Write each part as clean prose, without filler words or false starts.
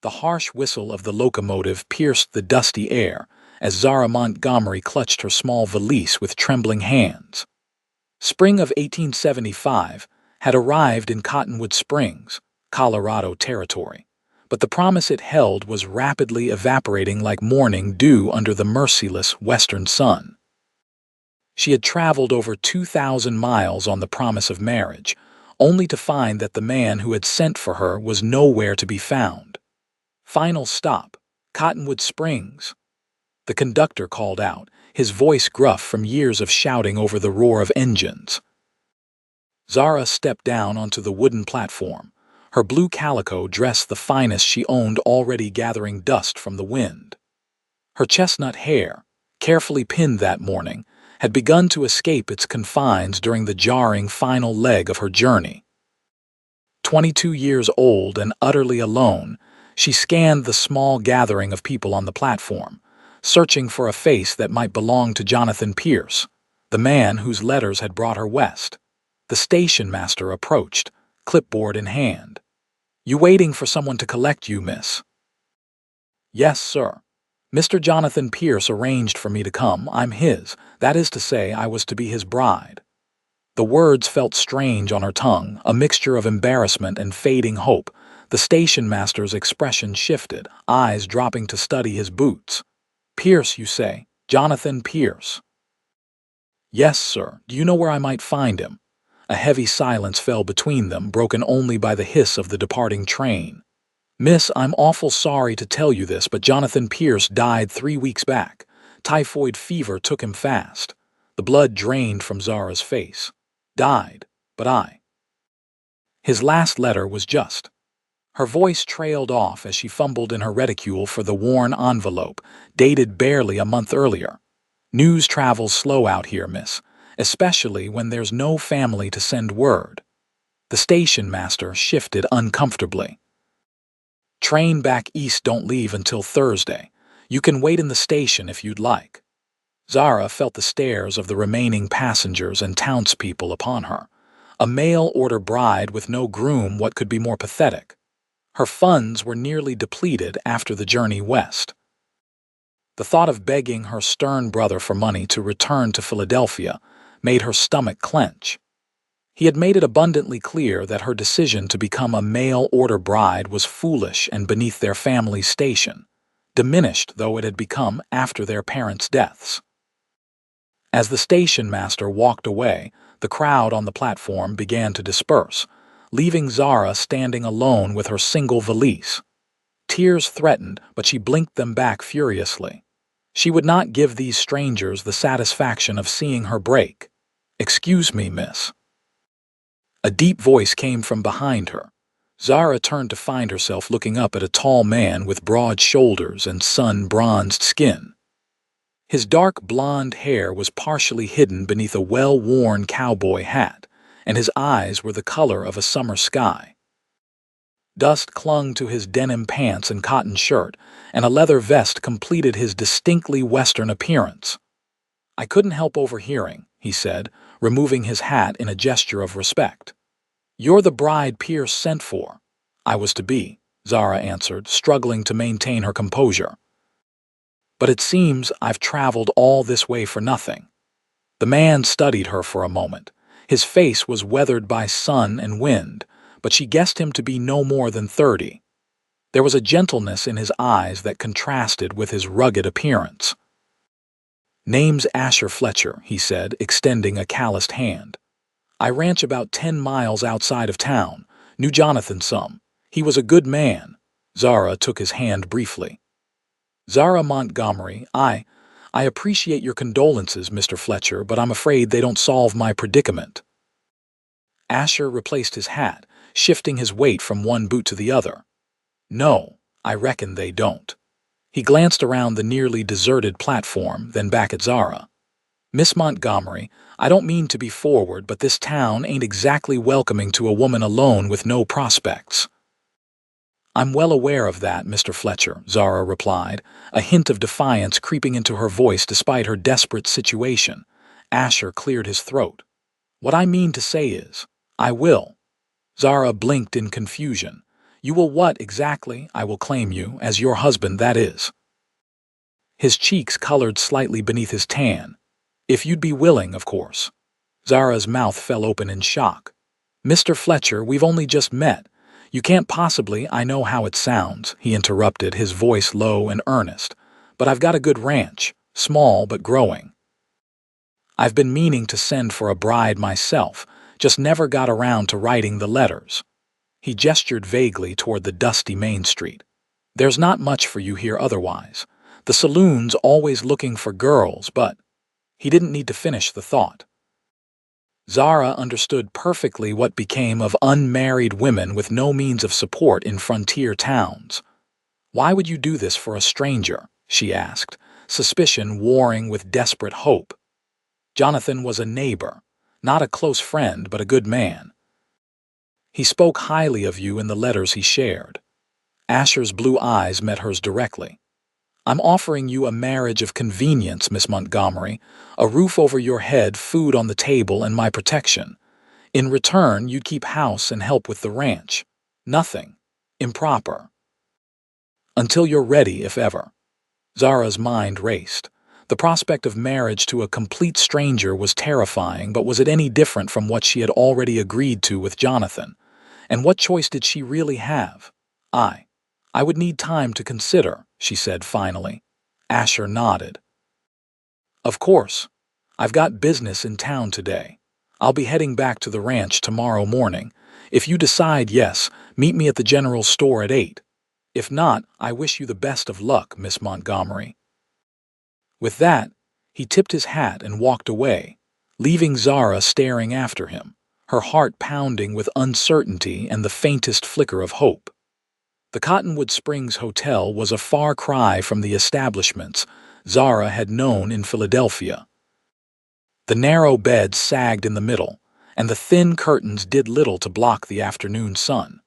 The harsh whistle of the locomotive pierced the dusty air as Zara Montgomery clutched her small valise with trembling hands. Spring of 1875 had arrived in Cottonwood Springs, Colorado territory, but the promise it held was rapidly evaporating like morning dew under the merciless western sun. She had traveled over 2,000 miles on the promise of marriage, only to find that the man who had sent for her was nowhere to be found. Final stop, Cottonwood Springs. The conductor called out, his voice gruff from years of shouting over the roar of engines. Zara stepped down onto the wooden platform, her blue calico dress the finest she owned already gathering dust from the wind. Her chestnut hair, carefully pinned that morning, had begun to escape its confines during the jarring final leg of her journey. 22 years old and utterly alone, she scanned the small gathering of people on the platform, searching for a face that might belong to Jonathan Pierce, the man whose letters had brought her west. The station master approached, clipboard in hand. "You waiting for someone to collect you, miss?" "Yes, sir. Mr. Jonathan Pierce arranged for me to come. I'm his. That is to say, I was to be his bride." The words felt strange on her tongue, a mixture of embarrassment and fading hope. The station master's expression shifted, eyes dropping to study his boots. "Pierce, you say? Jonathan Pierce?" "Yes, sir. Do you know where I might find him?" A heavy silence fell between them, broken only by the hiss of the departing train. "Miss, I'm awful sorry to tell you this, but Jonathan Pierce died 3 weeks back. Typhoid fever took him fast." The blood drained from Zara's face. "Died, but I—" His last letter was just. Her voice trailed off as she fumbled in her reticule for the worn envelope, dated barely a month earlier. "News travels slow out here, miss, especially when there's no family to send word." The station master shifted uncomfortably. "Train back east don't leave until Thursday. You can wait in the station if you'd like." Zara felt the stares of the remaining passengers and townspeople upon her. A mail-order bride with no groom, what could be more pathetic? Her funds were nearly depleted after the journey west. The thought of begging her stern brother for money to return to Philadelphia made her stomach clench. He had made it abundantly clear that her decision to become a mail-order bride was foolish and beneath their family's station, diminished though it had become after their parents' deaths. As the station master walked away, the crowd on the platform began to disperse, leaving Zara standing alone with her single valise. Tears threatened, but she blinked them back furiously. She would not give these strangers the satisfaction of seeing her break. "Excuse me, miss." A deep voice came from behind her. Zara turned to find herself looking up at a tall man with broad shoulders and sun-bronzed skin. His dark blonde hair was partially hidden beneath a well-worn cowboy hat, and his eyes were the color of a summer sky. Dust clung to his denim pants and cotton shirt, and a leather vest completed his distinctly Western appearance. "I couldn't help overhearing," he said, removing his hat in a gesture of respect. "You're the bride Pierce sent for." "I was to be," Zara answered, struggling to maintain her composure. "But it seems I've traveled all this way for nothing." The man studied her for a moment. His face was weathered by sun and wind, but she guessed him to be no more than 30. There was a gentleness in his eyes that contrasted with his rugged appearance. "Name's Asher Fletcher," he said, extending a calloused hand. "I ranch about 10 miles outside of town. Knew Jonathan some. He was a good man." Zara took his hand briefly. "Zara Montgomery, I appreciate your condolences, Mr. Fletcher, but I'm afraid they don't solve my predicament." Asher replaced his hat, shifting his weight from one boot to the other. "No, I reckon they don't." He glanced around the nearly deserted platform, then back at Zara. "Miss Montgomery, I don't mean to be forward, but this town ain't exactly welcoming to a woman alone with no prospects." "I'm well aware of that, Mr. Fletcher," Zara replied, a hint of defiance creeping into her voice despite her desperate situation. Asher cleared his throat. "What I mean to say is, I will." Zara blinked in confusion. You will what exactly? I will claim you, as your husband, that is. His cheeks colored slightly beneath his tan. If you'd be willing, of course. Zara's mouth fell open in shock. Mr. Fletcher, we've only just met. You can't possibly, I know how it sounds, he interrupted, his voice low and earnest. But I've got a good ranch, small but growing. I've been meaning to send for a bride myself, just never got around to writing the letters. He gestured vaguely toward the dusty Main Street. There's not much for you here otherwise. The saloon's always looking for girls, but... He didn't need to finish the thought. Zara understood perfectly what became of unmarried women with no means of support in frontier towns. Why would you do this for a stranger? She asked, suspicion warring with desperate hope. Jonathan was a neighbor, not a close friend, but a good man. He spoke highly of you in the letters he shared. Asher's blue eyes met hers directly. I'm offering you a marriage of convenience, Miss Montgomery, a roof over your head, food on the table, and my protection. In return, you'd keep house and help with the ranch. Nothing improper. Until you're ready, if ever. Zara's mind raced. The prospect of marriage to a complete stranger was terrifying, but was it any different from what she had already agreed to with Jonathan? And what choice did she really have? I would need time to consider, she said finally. Asher nodded. Of course. I've got business in town today. I'll be heading back to the ranch tomorrow morning. If you decide yes, meet me at the general store at 8. If not, I wish you the best of luck, Miss Montgomery. With that, he tipped his hat and walked away, leaving Zara staring after him, her heart pounding with uncertainty and the faintest flicker of hope. The Cottonwood Springs Hotel was a far cry from the establishments Zara had known in Philadelphia. The narrow bed sagged in the middle, and the thin curtains did little to block the afternoon sun.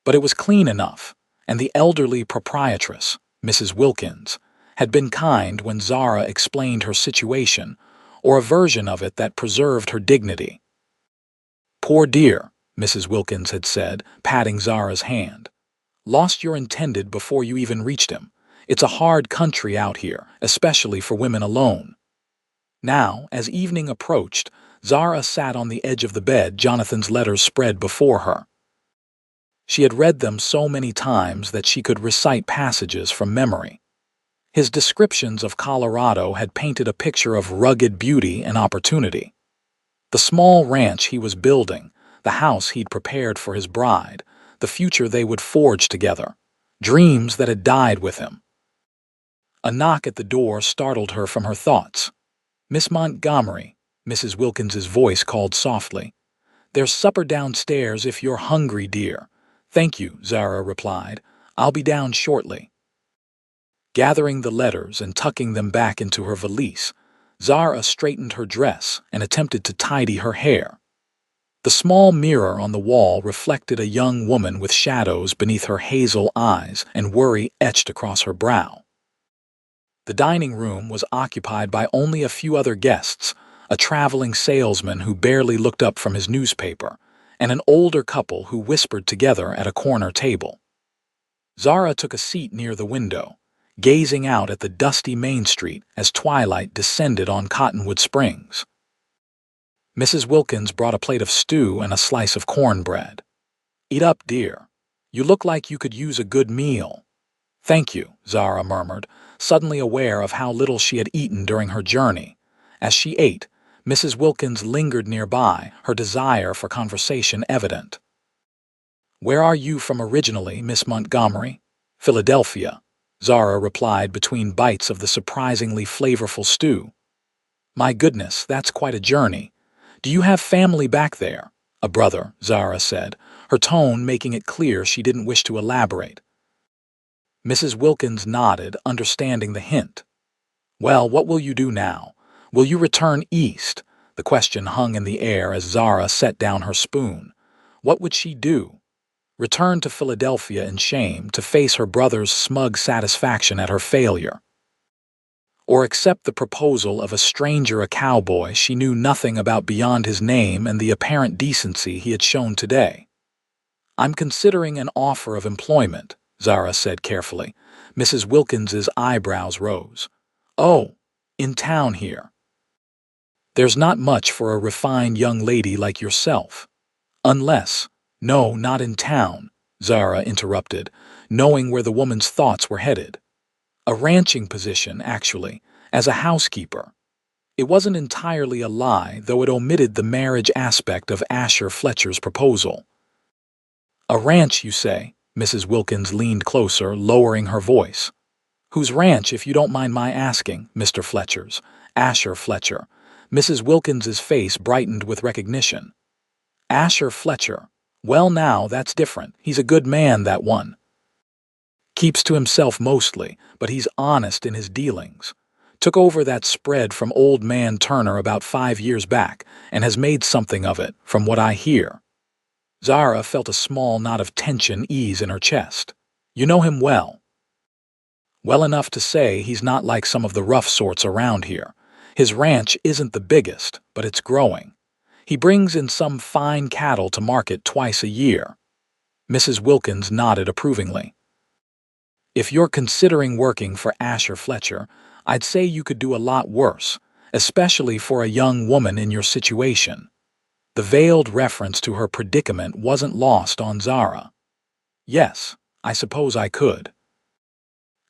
But it was clean enough, and the elderly proprietress, Mrs. Wilkins, had been kind when Zara explained her situation, or a version of it that preserved her dignity. Poor dear, Mrs. Wilkins had said, patting Zara's hand. Lost your intended before you even reached him. It's a hard country out here, especially for women alone. Now, as evening approached, Zara sat on the edge of the bed, Jonathan's letters spread before her. She had read them so many times that she could recite passages from memory. His descriptions of Colorado had painted a picture of rugged beauty and opportunity. The small ranch he was building, the house he'd prepared for his bride, the future they would forge together, dreams that had died with him. A knock at the door startled her from her thoughts. Miss Montgomery, Mrs. Wilkins's voice called softly. There's supper downstairs if you're hungry, dear. Thank you, Zara replied. I'll be down shortly. Gathering the letters and tucking them back into her valise, Zara straightened her dress and attempted to tidy her hair. The small mirror on the wall reflected a young woman with shadows beneath her hazel eyes and worry etched across her brow. The dining room was occupied by only a few other guests, a traveling salesman who barely looked up from his newspaper, and an older couple who whispered together at a corner table. Zara took a seat near the window, gazing out at the dusty Main Street as twilight descended on Cottonwood Springs. Mrs. Wilkins brought a plate of stew and a slice of cornbread. Eat up, dear. You look like you could use a good meal. Thank you, Zara murmured, suddenly aware of how little she had eaten during her journey. As she ate, Mrs. Wilkins lingered nearby, her desire for conversation evident. Where are you from originally, Miss Montgomery? Philadelphia, Zara replied between bites of the surprisingly flavorful stew. My goodness, that's quite a journey. Do you have family back there? A brother, Zara said, her tone making it clear she didn't wish to elaborate. Mrs. Wilkins nodded, understanding the hint. Well, what will you do now? Will you return east? The question hung in the air as Zara set down her spoon. What would she do? Return to Philadelphia in shame to face her brother's smug satisfaction at her failure? Or accept the proposal of a stranger, a cowboy she knew nothing about beyond his name and the apparent decency he had shown today? I'm considering an offer of employment, Zara said carefully. Mrs. Wilkins's eyebrows rose. Oh, in town here. There's not much for a refined young lady like yourself. Unless— No, not in town, Zara interrupted, knowing where the woman's thoughts were headed. A ranching position, actually, as a housekeeper. It wasn't entirely a lie, though it omitted the marriage aspect of Asher Fletcher's proposal. A ranch, you say? Mrs. Wilkins leaned closer, lowering her voice. Whose ranch, if you don't mind my asking, Mr. Fletcher's? Asher Fletcher. Mrs. Wilkins's face brightened with recognition. Asher Fletcher. Well now, that's different. He's a good man, that one. Keeps to himself mostly, but he's honest in his dealings. Took over that spread from old man Turner about 5 years back and has made something of it, from what I hear. Zara felt a small knot of tension ease in her chest. You know him well. Well enough to say he's not like some of the rough sorts around here. His ranch isn't the biggest, but it's growing. He brings in some fine cattle to market twice a year. Mrs. Wilkins nodded approvingly. If you're considering working for Asher Fletcher, I'd say you could do a lot worse, especially for a young woman in your situation. The veiled reference to her predicament wasn't lost on Zara. Yes, I suppose I could.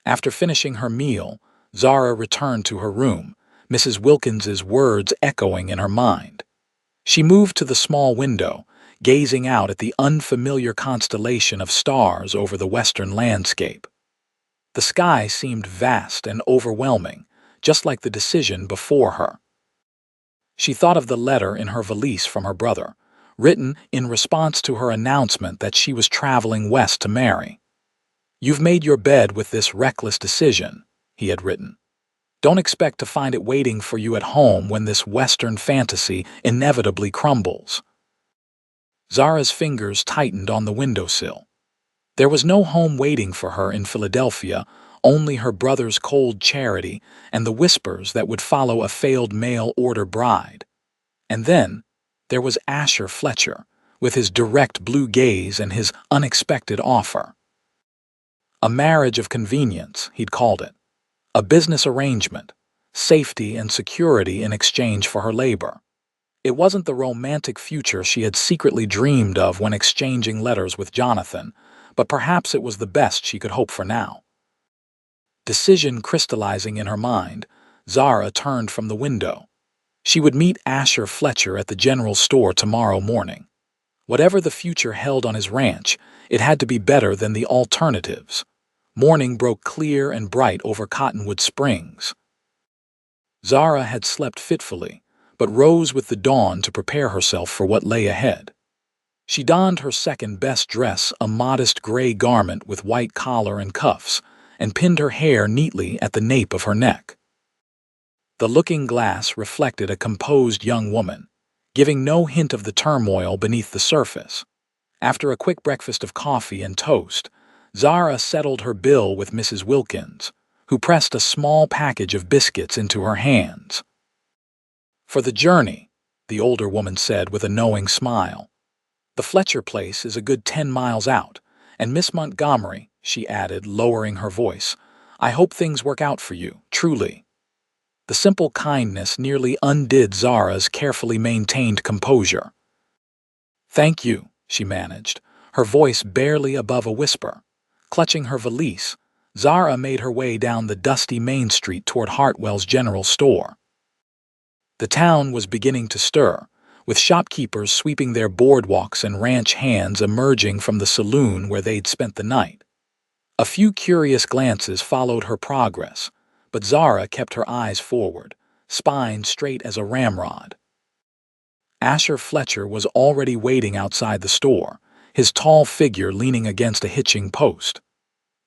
After finishing her meal, Zara returned to her room, Mrs. Wilkins's words echoing in her mind. She moved to the small window, gazing out at the unfamiliar constellation of stars over the western landscape. The sky seemed vast and overwhelming, just like the decision before her. She thought of the letter in her valise from her brother, written in response to her announcement that she was traveling west to marry. You've made your bed with this reckless decision, he had written. Don't expect to find it waiting for you at home when this Western fantasy inevitably crumbles. Zara's fingers tightened on the windowsill. There was no home waiting for her in Philadelphia, only her brother's cold charity and the whispers that would follow a failed mail-order bride. And then there was Asher Fletcher, with his direct blue gaze and his unexpected offer. A marriage of convenience, he'd called it. A business arrangement, safety and security in exchange for her labor. It wasn't the romantic future she had secretly dreamed of when exchanging letters with Jonathan, but perhaps it was the best she could hope for now. Decision crystallizing in her mind, Zara turned from the window. She would meet Asher Fletcher at the general store tomorrow morning. Whatever the future held on his ranch, it had to be better than the alternatives. Morning broke clear and bright over Cottonwood Springs. Zara had slept fitfully, but rose with the dawn to prepare herself for what lay ahead. She donned her second-best dress, a modest gray garment with white collar and cuffs, and pinned her hair neatly at the nape of her neck. The looking-glass reflected a composed young woman, giving no hint of the turmoil beneath the surface. After a quick breakfast of coffee and toast, Zara settled her bill with Mrs. Wilkins, who pressed a small package of biscuits into her hands. For the journey, the older woman said with a knowing smile. The Fletcher place is a good 10 miles out, and Miss Montgomery, she added, lowering her voice, I hope things work out for you, truly. The simple kindness nearly undid Zara's carefully maintained composure. Thank you, she managed, her voice barely above a whisper. Clutching her valise, Zara made her way down the dusty main street toward Hartwell's general store. The town was beginning to stir, with shopkeepers sweeping their boardwalks and ranch hands emerging from the saloon where they'd spent the night. A few curious glances followed her progress, but Zara kept her eyes forward, spine straight as a ramrod. Asher Fletcher was already waiting outside the store, his tall figure leaning against a hitching post.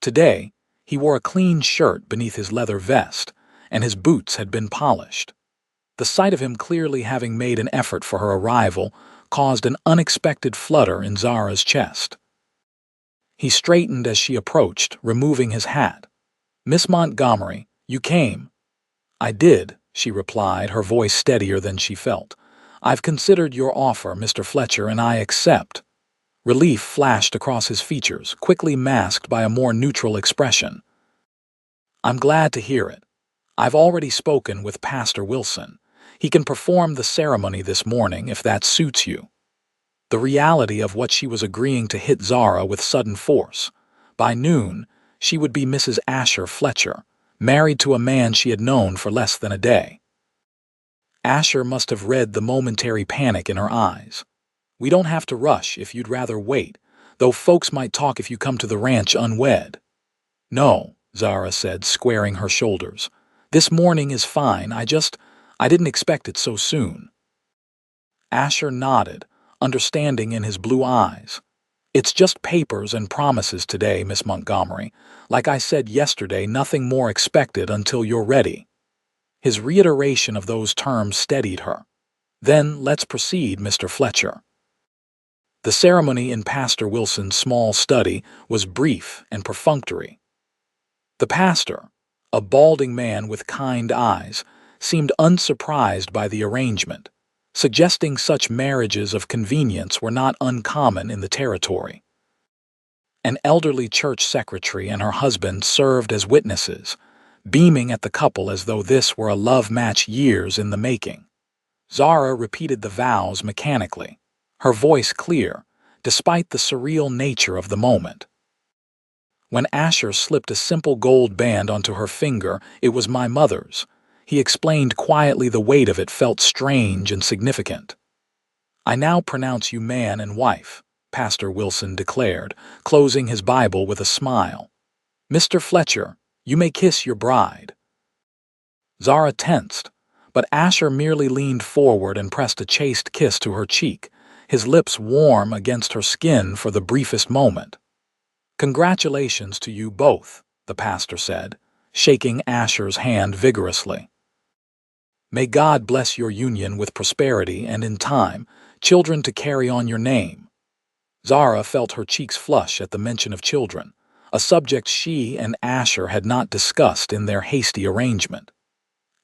Today, he wore a clean shirt beneath his leather vest, and his boots had been polished. The sight of him clearly having made an effort for her arrival caused an unexpected flutter in Zara's chest. He straightened as she approached, removing his hat. Miss Montgomery, you came. I did, she replied, her voice steadier than she felt. I've considered your offer, Mr. Fletcher, and I accept. Relief flashed across his features, quickly masked by a more neutral expression. "I'm glad to hear it. I've already spoken with Pastor Wilson. He can perform the ceremony this morning if that suits you." The reality of what she was agreeing to hit Zara with sudden force. By noon, she would be Mrs. Asher Fletcher, married to a man she had known for less than a day. Asher must have read the momentary panic in her eyes. "We don't have to rush if you'd rather wait, though folks might talk if you come to the ranch unwed." "No," Zara said, squaring her shoulders. "This morning is fine. I didn't expect it so soon." Asher nodded, understanding in his blue eyes. "It's just papers and promises today, Miss Montgomery. Like I said yesterday, nothing more expected until you're ready." His reiteration of those terms steadied her. "Then let's proceed, Mr. Fletcher." The ceremony in Pastor Wilson's small study was brief and perfunctory. The pastor, a balding man with kind eyes, seemed unsurprised by the arrangement, suggesting such marriages of convenience were not uncommon in the territory. An elderly church secretary and her husband served as witnesses, beaming at the couple as though this were a love match years in the making. Zara repeated the vows mechanically, her voice clear, despite the surreal nature of the moment. When Asher slipped a simple gold band onto her finger, it was my mother's. He explained quietly. The weight of it felt strange and significant. "I now pronounce you man and wife," Pastor Wilson declared, closing his Bible with a smile. "Mr. Fletcher, you may kiss your bride." Zara tensed, but Asher merely leaned forward and pressed a chaste kiss to her cheek, his lips warm against her skin for the briefest moment. "Congratulations to you both," the pastor said, shaking Asher's hand vigorously. "May God bless your union with prosperity and, in time, children to carry on your name." Zara felt her cheeks flush at the mention of children, a subject she and Asher had not discussed in their hasty arrangement.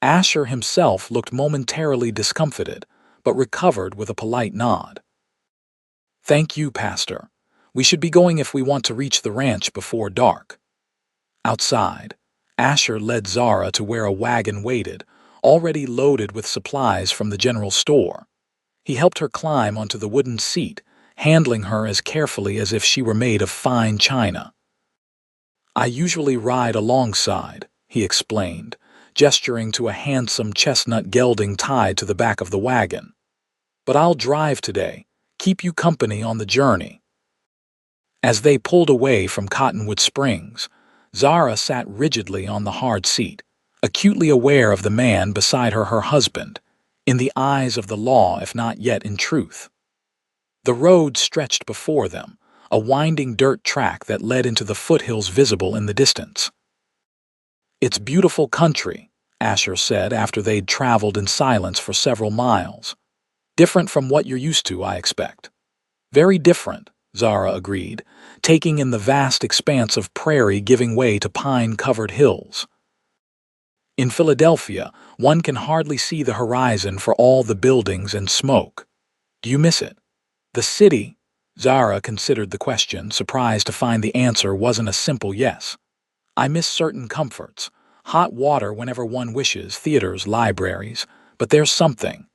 Asher himself looked momentarily discomfited, but recovered with a polite nod. "Thank you, Pastor. We should be going if we want to reach the ranch before dark." Outside, Asher led Zara to where a wagon waited, already loaded with supplies from the general store. He helped her climb onto the wooden seat, handling her as carefully as if she were made of fine china. "I usually ride alongside," he explained, gesturing to a handsome chestnut gelding tied to the back of the wagon. "But I'll drive today, keep you company on the journey." As they pulled away from Cottonwood Springs, Zara sat rigidly on the hard seat, acutely aware of the man beside her husband, in the eyes of the law if not yet in truth. The road stretched before them, a winding dirt track that led into the foothills visible in the distance. "It's beautiful country," Asher said after they'd traveled in silence for several miles. "Different from what you're used to, I expect." "Very different," Zara agreed, taking in the vast expanse of prairie giving way to pine-covered hills. "In Philadelphia, one can hardly see the horizon for all the buildings and smoke. Do you miss it?" "The city?" Zara considered the question, surprised to find the answer wasn't a simple yes. "I miss certain comforts. Hot water whenever one wishes, theaters, libraries. But there's something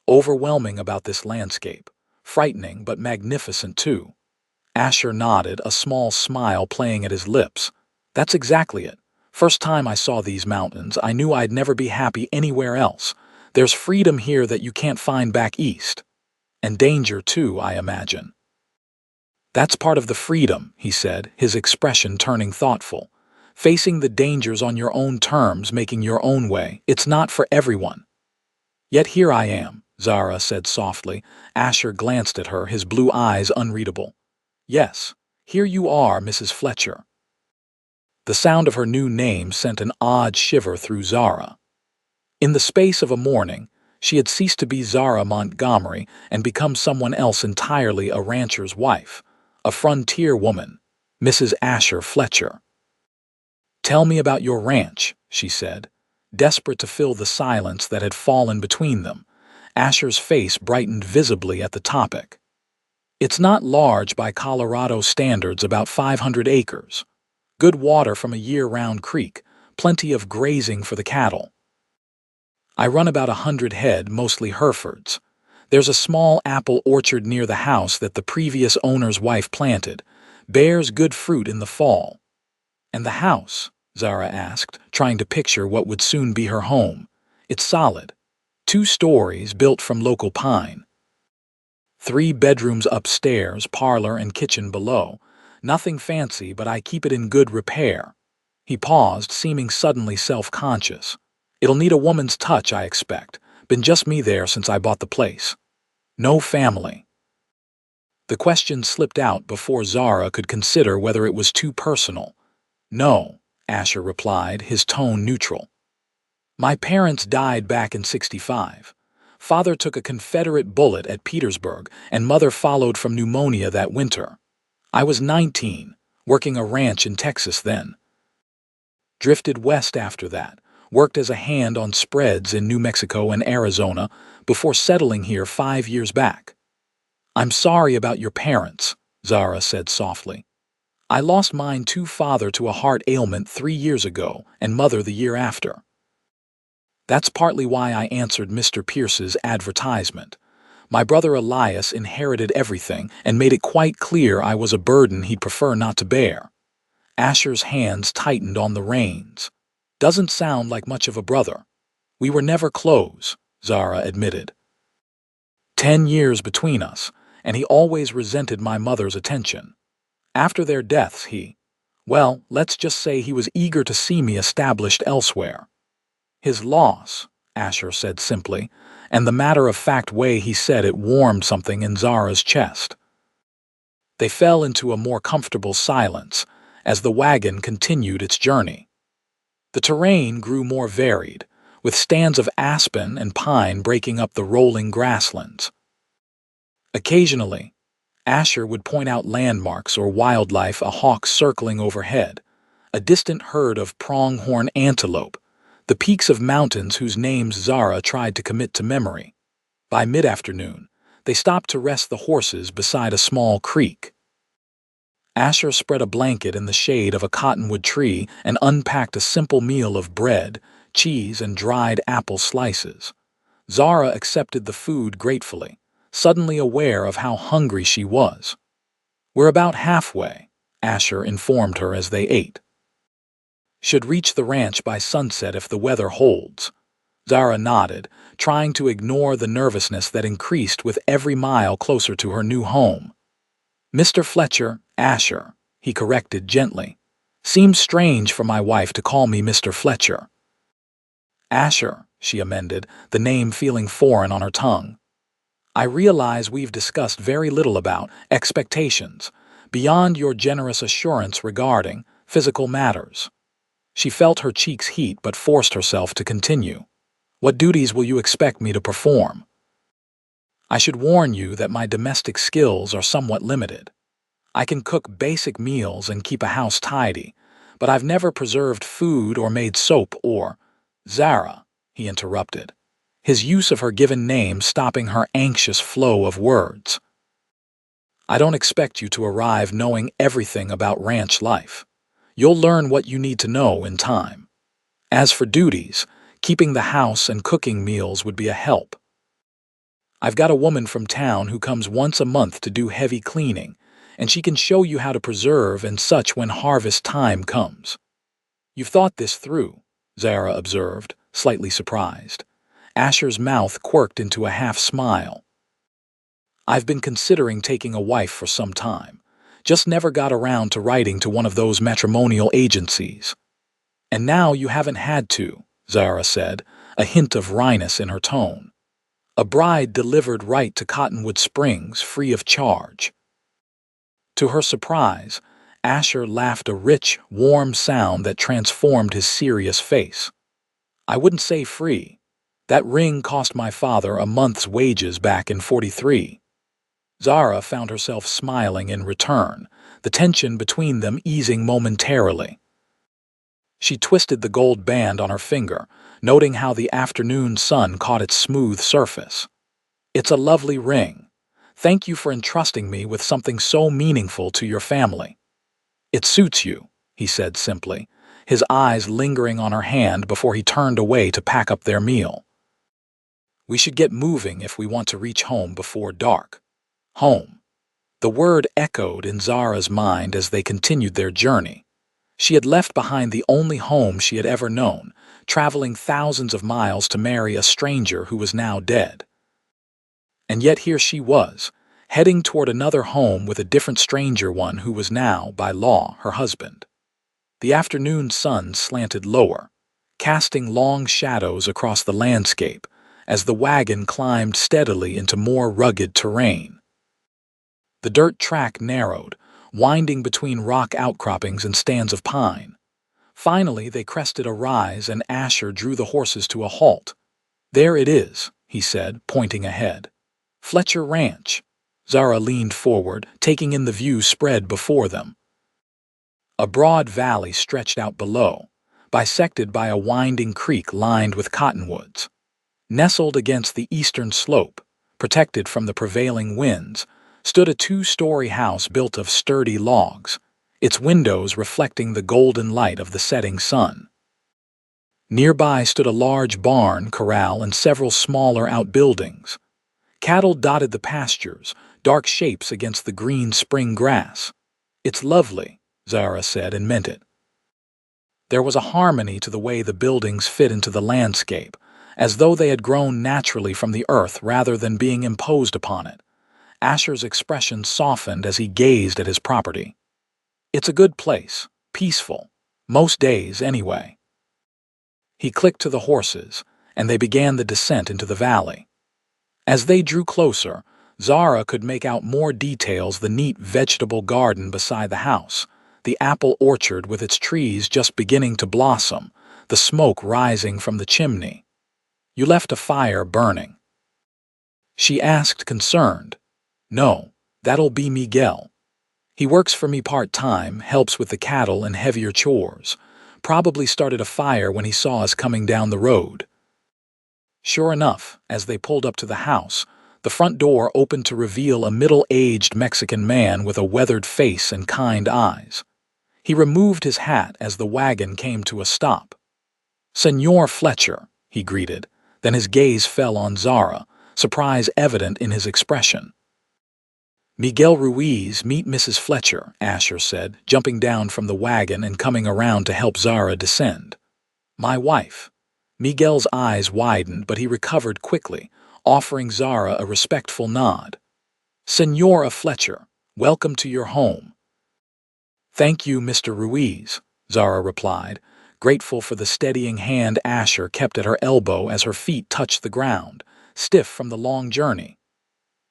overwhelming about this landscape. Frightening, but magnificent too." Asher nodded, a small smile playing at his lips. "That's exactly it. First time I saw these mountains, I knew I'd never be happy anywhere else. There's freedom here that you can't find back east. And danger too, I imagine." "That's part of the freedom," he said, his expression turning thoughtful. "Facing the dangers on your own terms, making your own way. It's not for everyone." "Yet here I am," Zara said softly. Asher glanced at her, his blue eyes unreadable. "Yes, here you are, Mrs. Fletcher." The sound of her new name sent an odd shiver through Zara. In the space of a morning, she had ceased to be Zara Montgomery and become someone else entirely, a rancher's wife, a frontier woman, Mrs. Asher Fletcher. "Tell me about your ranch," she said, desperate to fill the silence that had fallen between them. Asher's face brightened visibly at the topic. It's not large by Colorado standards, about 500 acres. Good water from a year-round creek, plenty of grazing for the cattle. I run about 100 head, mostly Herefords. There's a small apple orchard near the house that the previous owner's wife planted. Bears good fruit in the fall. And the house? Zara asked, trying to picture what would soon be her home. It's solid. 2 stories built from local pine. 3 bedrooms upstairs, parlor and kitchen below. Nothing fancy, but I keep it in good repair. He paused, seeming suddenly self-conscious. It'll need a woman's touch, I expect. Been just me there since I bought the place. No family. The question slipped out before Zara could consider whether it was too personal. No, Asher replied, his tone neutral. My parents died back in '65. Father took a Confederate bullet at Petersburg, and Mother followed from pneumonia that winter. I was 19, working a ranch in Texas then. Drifted west after that, worked as a hand on spreads in New Mexico and Arizona before settling here 5 years back. I'm sorry about your parents, Zara said softly. I lost mine too, father to a heart ailment 3 years ago and mother the year after. That's partly why I answered Mr. Pierce's advertisement. My brother Elias inherited everything and made it quite clear I was a burden he'd prefer not to bear. Asher's hands tightened on the reins. Doesn't sound like much of a brother. We were never close, Zara admitted. 10 years between us, and he always resented my mother's attention. After their deaths, well, let's just say he was eager to see me established elsewhere. His loss, Asher said simply, and the matter-of-fact way he said it warmed something in Zara's chest. They fell into a more comfortable silence as the wagon continued its journey. The terrain grew more varied, with stands of aspen and pine breaking up the rolling grasslands. Occasionally, Asher would point out landmarks or wildlife, a hawk circling overhead, a distant herd of pronghorn antelope, the peaks of mountains whose names Zara tried to commit to memory. By mid-afternoon, they stopped to rest the horses beside a small creek. Asher spread a blanket in the shade of a cottonwood tree and unpacked a simple meal of bread, cheese, and dried apple slices. Zara accepted the food gratefully, suddenly aware of how hungry she was. We're about halfway, Asher informed her as they ate. Should reach the ranch by sunset if the weather holds. Zara nodded, trying to ignore the nervousness that increased with every mile closer to her new home. Mr. Fletcher, Asher, he corrected gently. Seems strange for my wife to call me Mr. Fletcher. Asher, she amended, the name feeling foreign on her tongue. I realize we've discussed very little about expectations, beyond your generous assurance regarding physical matters. She felt her cheeks heat but forced herself to continue. What duties will you expect me to perform? I should warn you that my domestic skills are somewhat limited. I can cook basic meals and keep a house tidy, but I've never preserved food or made soap or— Zara, he interrupted, his use of her given name stopping her anxious flow of words. I don't expect you to arrive knowing everything about ranch life. You'll learn what you need to know in time. As for duties, keeping the house and cooking meals would be a help. I've got a woman from town who comes once a month to do heavy cleaning, and she can show you how to preserve and such when harvest time comes. You've thought this through, Zara observed, slightly surprised. Asher's mouth quirked into a half-smile. I've been considering taking a wife for some time. Just never got around to writing to one of those matrimonial agencies. And now you haven't had to, Zara said, a hint of wryness in her tone. A bride delivered right to Cottonwood Springs free of charge. To her surprise, Asher laughed a rich, warm sound that transformed his serious face. I wouldn't say free. That ring cost my father a month's wages back in '43. Zara found herself smiling in return, the tension between them easing momentarily. She twisted the gold band on her finger, noting how the afternoon sun caught its smooth surface. It's a lovely ring. Thank you for entrusting me with something so meaningful to your family. It suits you, he said simply, his eyes lingering on her hand before he turned away to pack up their meal. We should get moving if we want to reach home before dark. Home. The word echoed in Zara's mind as they continued their journey. She had left behind the only home she had ever known, traveling thousands of miles to marry a stranger who was now dead. And yet here she was, heading toward another home with a different stranger one who was now, by law, her husband. The afternoon sun slanted lower, casting long shadows across the landscape as the wagon climbed steadily into more rugged terrain. The dirt track narrowed, winding between rock outcroppings and stands of pine. Finally, they crested a rise and Asher drew the horses to a halt. There it is, he said, pointing ahead. Fletcher Ranch. Zara leaned forward, taking in the view spread before them. A broad valley stretched out below, bisected by a winding creek lined with cottonwoods. Nestled against the eastern slope, protected from the prevailing winds, stood a two-story house built of sturdy logs, its windows reflecting the golden light of the setting sun. Nearby stood a large barn, corral, and several smaller outbuildings. Cattle dotted the pastures, dark shapes against the green spring grass. It's lovely, Zara said and meant it. There was a harmony to the way the buildings fit into the landscape, as though they had grown naturally from the earth rather than being imposed upon it. Asher's expression softened as he gazed at his property. It's a good place, peaceful, most days anyway. He clicked to the horses, and they began the descent into the valley. As they drew closer, Zara could make out more details: the neat vegetable garden beside the house, the apple orchard with its trees just beginning to blossom, the smoke rising from the chimney. You left a fire burning? She asked, concerned. No, that'll be Miguel. He works for me part-time, helps with the cattle and heavier chores. Probably started a fire when he saw us coming down the road. Sure enough, as they pulled up to the house, the front door opened to reveal a middle-aged Mexican man with a weathered face and kind eyes. He removed his hat as the wagon came to a stop. "Senor Fletcher," he greeted, then his gaze fell on Zara, surprise evident in his expression. "Miguel Ruiz, meet Mrs. Fletcher," Asher said, jumping down from the wagon and coming around to help Zara descend. "My wife." Miguel's eyes widened, but he recovered quickly, offering Zara a respectful nod. "Senora Fletcher, welcome to your home." "Thank you, Mr. Ruiz," Zara replied, grateful for the steadying hand Asher kept at her elbow as her feet touched the ground, stiff from the long journey.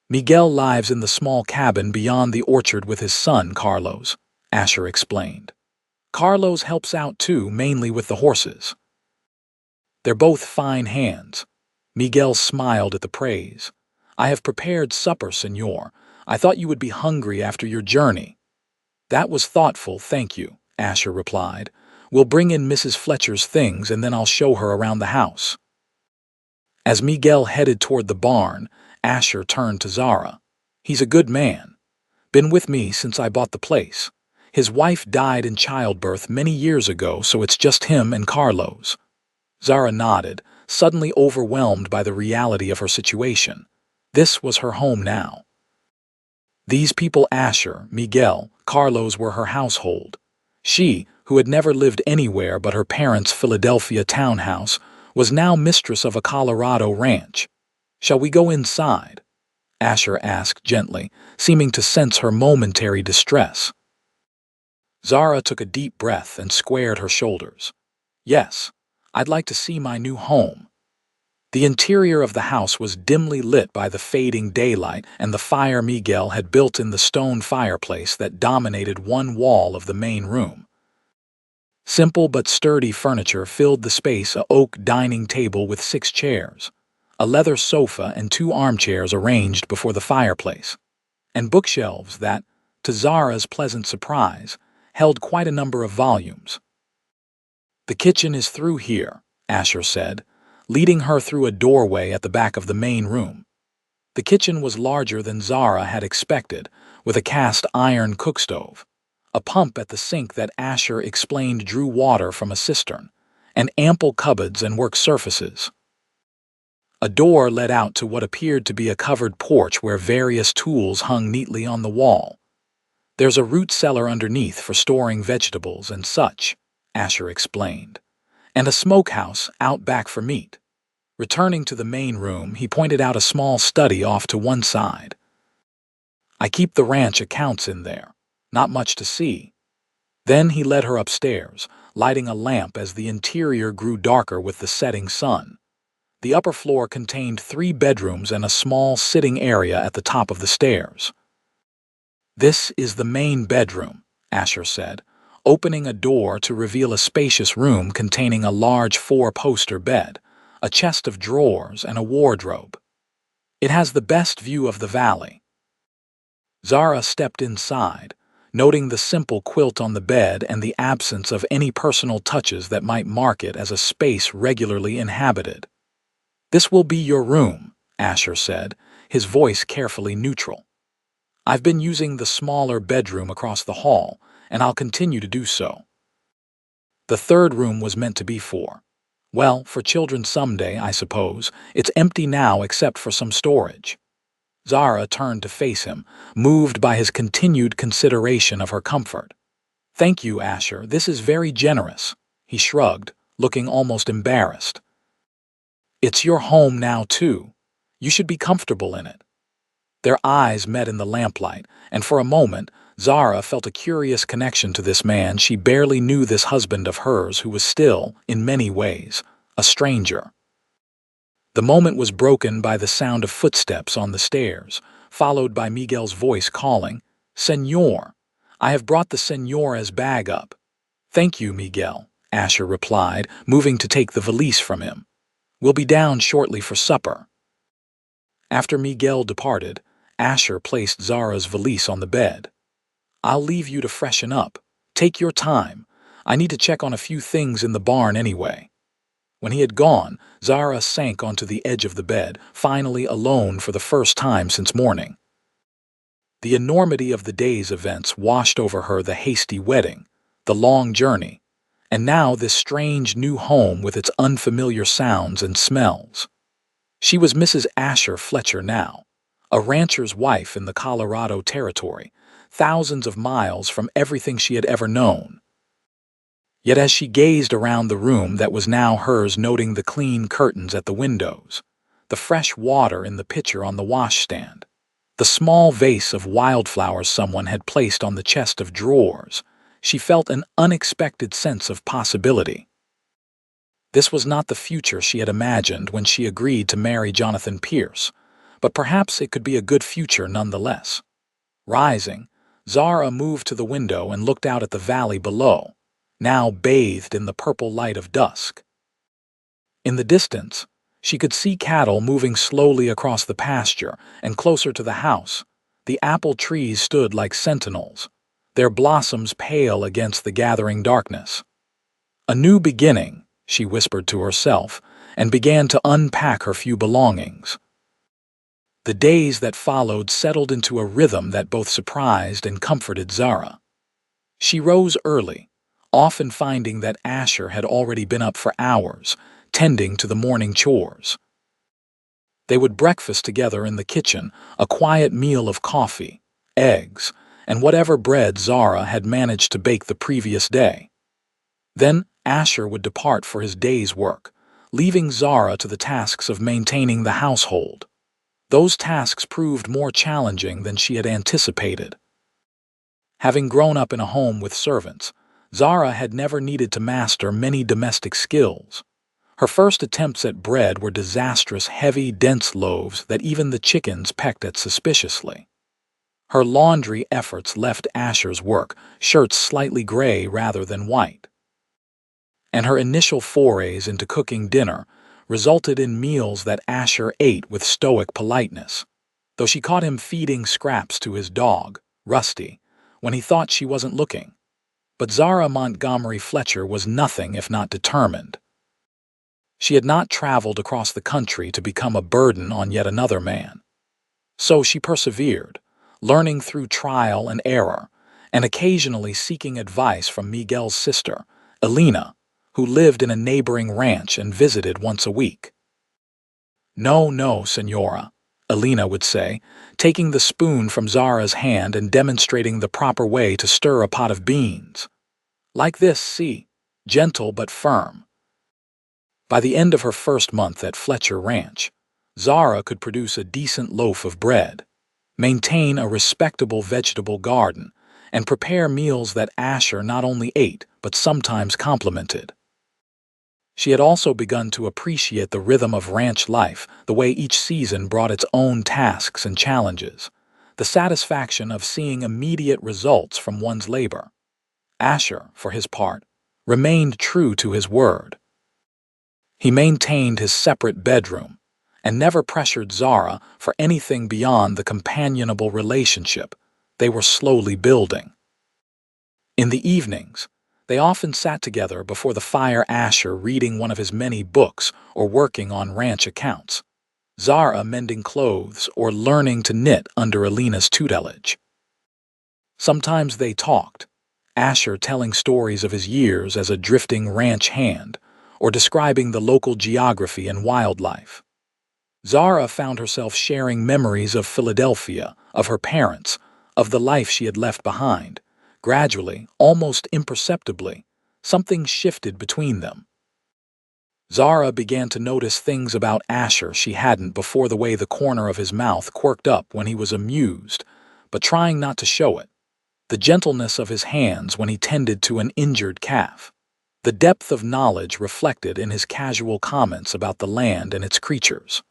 "Miguel lives in the small cabin beyond the orchard with his son, Carlos," Asher explained. "Carlos helps out too, mainly with the horses. They're both fine hands." Miguel smiled at the praise. "I have prepared supper, senor. I thought you would be hungry after your journey." "That was thoughtful, thank you," Asher replied. "We'll bring in Mrs. Fletcher's things and then I'll show her around the house." As Miguel headed toward the barn, Asher turned to Zara. "He's a good man. Been with me since I bought the place. His wife died in childbirth many years ago, so it's just him and Carlos." Zara nodded, suddenly overwhelmed by the reality of her situation. This was her home now. These people, Asher, Miguel, Carlos, were her household. She, who had never lived anywhere but her parents' Philadelphia townhouse, was now mistress of a Colorado ranch. "Shall we go inside?" Asher asked gently, seeming to sense her momentary distress. Zara took a deep breath and squared her shoulders. "Yes, I'd like to see my new home." The interior of the house was dimly lit by the fading daylight and the fire Miguel had built in the stone fireplace that dominated one wall of the main room. Simple but sturdy furniture filled the space: an oak dining table with 6 chairs, a leather sofa and 2 armchairs arranged before the fireplace, and bookshelves that, to Zara's pleasant surprise, held quite a number of volumes. "The kitchen is through here," Asher said, leading her through a doorway at the back of the main room. The kitchen was larger than Zara had expected, with a cast iron cookstove, a pump at the sink that Asher explained drew water from a cistern, and ample cupboards and work surfaces. A door led out to what appeared to be a covered porch where various tools hung neatly on the wall. "There's a root cellar underneath for storing vegetables and such," Asher explained, "and a smokehouse out back for meat." Returning to the main room, he pointed out a small study off to one side. "I keep the ranch accounts in there. Not much to see." Then he led her upstairs, lighting a lamp as the interior grew darker with the setting sun. The upper floor contained 3 bedrooms and a small sitting area at the top of the stairs. "This is the main bedroom," Asher said, opening a door to reveal a spacious room containing a large 4-poster bed, a chest of drawers, and a wardrobe. "It has the best view of the valley." Zara stepped inside, noting the simple quilt on the bed and the absence of any personal touches that might mark it as a space regularly inhabited. "This will be your room," Asher said, his voice carefully neutral. "I've been using the smaller bedroom across the hall, and I'll continue to do so." The third room was meant to be for children someday, I suppose. It's empty now except for some storage. Zara turned to face him, moved by his continued consideration of her comfort. "Thank you, Asher, this is very generous," he shrugged, looking almost embarrassed. "It's your home now, too. You should be comfortable in it." Their eyes met in the lamplight, and for a moment, Zara felt a curious connection to this man she barely knew, this husband of hers who was still, in many ways, a stranger. The moment was broken by the sound of footsteps on the stairs, followed by Miguel's voice calling, "Señor, I have brought the señora's bag up." "Thank you, Miguel," Asher replied, moving to take the valise from him. "We'll be down shortly for supper." After Miguel departed, Asher placed Zara's valise on the bed. "I'll leave you to freshen up. Take your time. I need to check on a few things in the barn anyway." When he had gone, Zara sank onto the edge of the bed, finally alone for the first time since morning. The enormity of the day's events washed over her: the hasty wedding, the long journey, and now this strange new home with its unfamiliar sounds and smells. She was Mrs. Asher Fletcher now, a rancher's wife in the Colorado Territory, thousands of miles from everything she had ever known. Yet as she gazed around the room that was now hers, noting the clean curtains at the windows, the fresh water in the pitcher on the washstand, the small vase of wildflowers someone had placed on the chest of drawers, she felt an unexpected sense of possibility. This was not the future she had imagined when she agreed to marry Jonathan Pierce, but perhaps it could be a good future nonetheless. Rising, Zara moved to the window and looked out at the valley below, now bathed in the purple light of dusk. In the distance, she could see cattle moving slowly across the pasture, and closer to the house, the apple trees stood like sentinels, their blossoms pale against the gathering darkness. "A new beginning," she whispered to herself, and began to unpack her few belongings. The days that followed settled into a rhythm that both surprised and comforted Zara. She rose early, often finding that Asher had already been up for hours, tending to the morning chores. They would breakfast together in the kitchen, a quiet meal of coffee, eggs, and whatever bread Zara had managed to bake the previous day. Then Asher would depart for his day's work, leaving Zara to the tasks of maintaining the household. Those tasks proved more challenging than she had anticipated. Having grown up in a home with servants, Zara had never needed to master many domestic skills. Her first attempts at bread were disastrous, heavy, dense loaves that even the chickens pecked at suspiciously. Her laundry efforts left Asher's work, shirts slightly gray rather than white. And her initial forays into cooking dinner resulted in meals that Asher ate with stoic politeness, though she caught him feeding scraps to his dog, Rusty, when he thought she wasn't looking. But Zara Montgomery Fletcher was nothing if not determined. She had not traveled across the country to become a burden on yet another man. So she persevered, learning through trial and error, and occasionally seeking advice from Miguel's sister, Elena, who lived in a neighboring ranch and visited once a week. "No, no, Senora," Elena would say, taking the spoon from Zara's hand and demonstrating the proper way to stir a pot of beans. "Like this, see, gentle but firm." By the end of her first month at Fletcher Ranch, Zara could produce a decent loaf of bread, maintain a respectable vegetable garden, and prepare meals that Asher not only ate but sometimes complimented. She had also begun to appreciate the rhythm of ranch life, the way each season brought its own tasks and challenges, the satisfaction of seeing immediate results from one's labor. Asher, for his part, remained true to his word. He maintained his separate bedroom and never pressured Zara for anything beyond the companionable relationship they were slowly building. In the evenings, they often sat together before the fire, Asher reading one of his many books or working on ranch accounts, Zara mending clothes or learning to knit under Elena's tutelage. Sometimes they talked, Asher telling stories of his years as a drifting ranch hand or describing the local geography and wildlife. Zara found herself sharing memories of Philadelphia, of her parents, of the life she had left behind. Gradually, almost imperceptibly, something shifted between them. Zara began to notice things about Asher she hadn't before: the way the corner of his mouth quirked up when he was amused, but trying not to show it, the gentleness of his hands when he tended to an injured calf, the depth of knowledge reflected in his casual comments about the land and its creatures.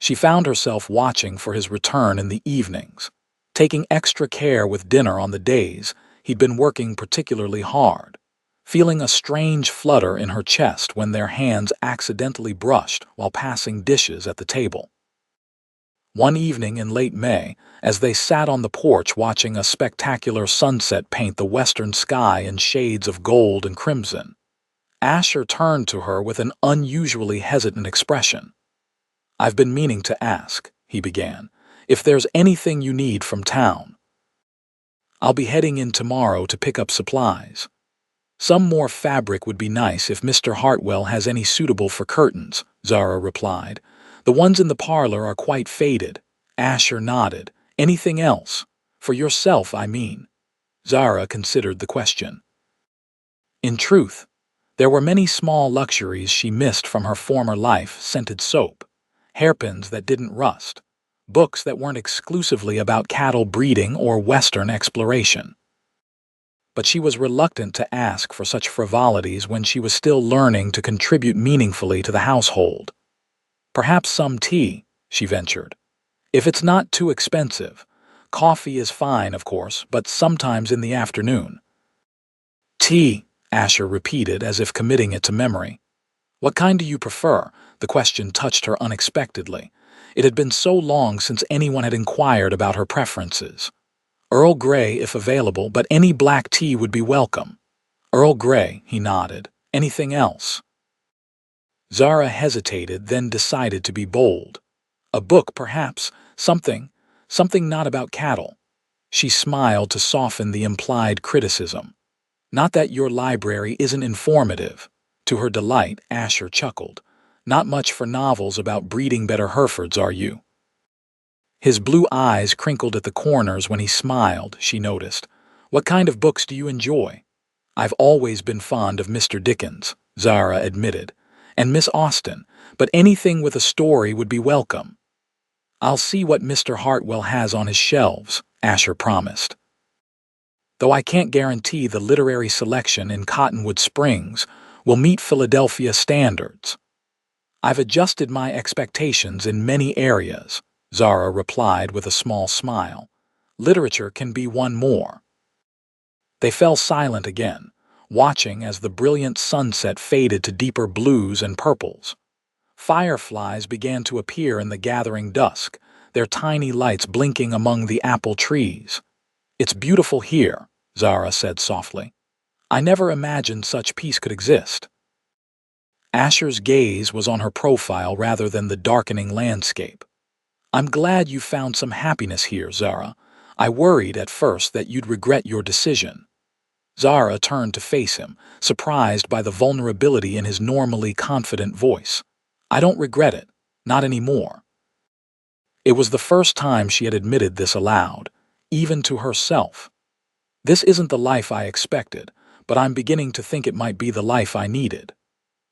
She found herself watching for his return in the evenings, taking extra care with dinner on the days he'd been working particularly hard, feeling a strange flutter in her chest when their hands accidentally brushed while passing dishes at the table. One evening in late May, as they sat on the porch watching a spectacular sunset paint the western sky in shades of gold and crimson, Asher turned to her with an unusually hesitant expression. "I've been meaning to ask," he began, "if there's anything you need from town. I'll be heading in tomorrow to pick up supplies. Some more fabric would be nice if Mr. Hartwell has any suitable for curtains," Zara replied. "The ones in the parlor are quite faded." Asher nodded. "Anything else? For yourself, I mean." Zara considered the question. In truth, there were many small luxuries she missed from her former life: scented soap, hairpins that didn't rust, books that weren't exclusively about cattle breeding or Western exploration. But she was reluctant to ask for such frivolities when she was still learning to contribute meaningfully to the household. "Perhaps some tea," she ventured. "If it's not too expensive. Coffee is fine, of course, but sometimes in the afternoon." "Tea," Asher repeated as if committing it to memory. "What kind do you prefer?" The question touched her unexpectedly. It had been so long since anyone had inquired about her preferences. "Earl Grey if available, but any black tea would be welcome." "Earl Grey," he nodded. "Anything else?" Zara hesitated, then decided to be bold. "A book, perhaps. Something not about cattle." She smiled to soften the implied criticism. "Not that your library isn't informative." To her delight, Asher chuckled. "Not much for novels about breeding better Herefords, are you?" His blue eyes crinkled at the corners when he smiled, she noticed. "What kind of books do you enjoy?" "I've always been fond of Mr. Dickens," Zara admitted, "and Miss Austen, but anything with a story would be welcome." "I'll see what Mr. Hartwell has on his shelves," Asher promised. "Though I can't guarantee the literary selection in Cottonwood Springs will meet Philadelphia standards." "I've adjusted my expectations in many areas," Zara replied with a small smile. "Literature can be one more." They fell silent again, watching as the brilliant sunset faded to deeper blues and purples. Fireflies began to appear in the gathering dusk, their tiny lights blinking among the apple trees. "It's beautiful here," Zara said softly. "I never imagined such peace could exist." Asher's gaze was on her profile rather than the darkening landscape. I'm glad you found some happiness here, Zara. I worried at first that you'd regret your decision. Zara turned to face him, surprised by the vulnerability in his normally confident voice. I don't regret it. Not anymore. It was the first time she had admitted this aloud, even to herself. This isn't the life I expected, but I'm beginning to think it might be the life I needed.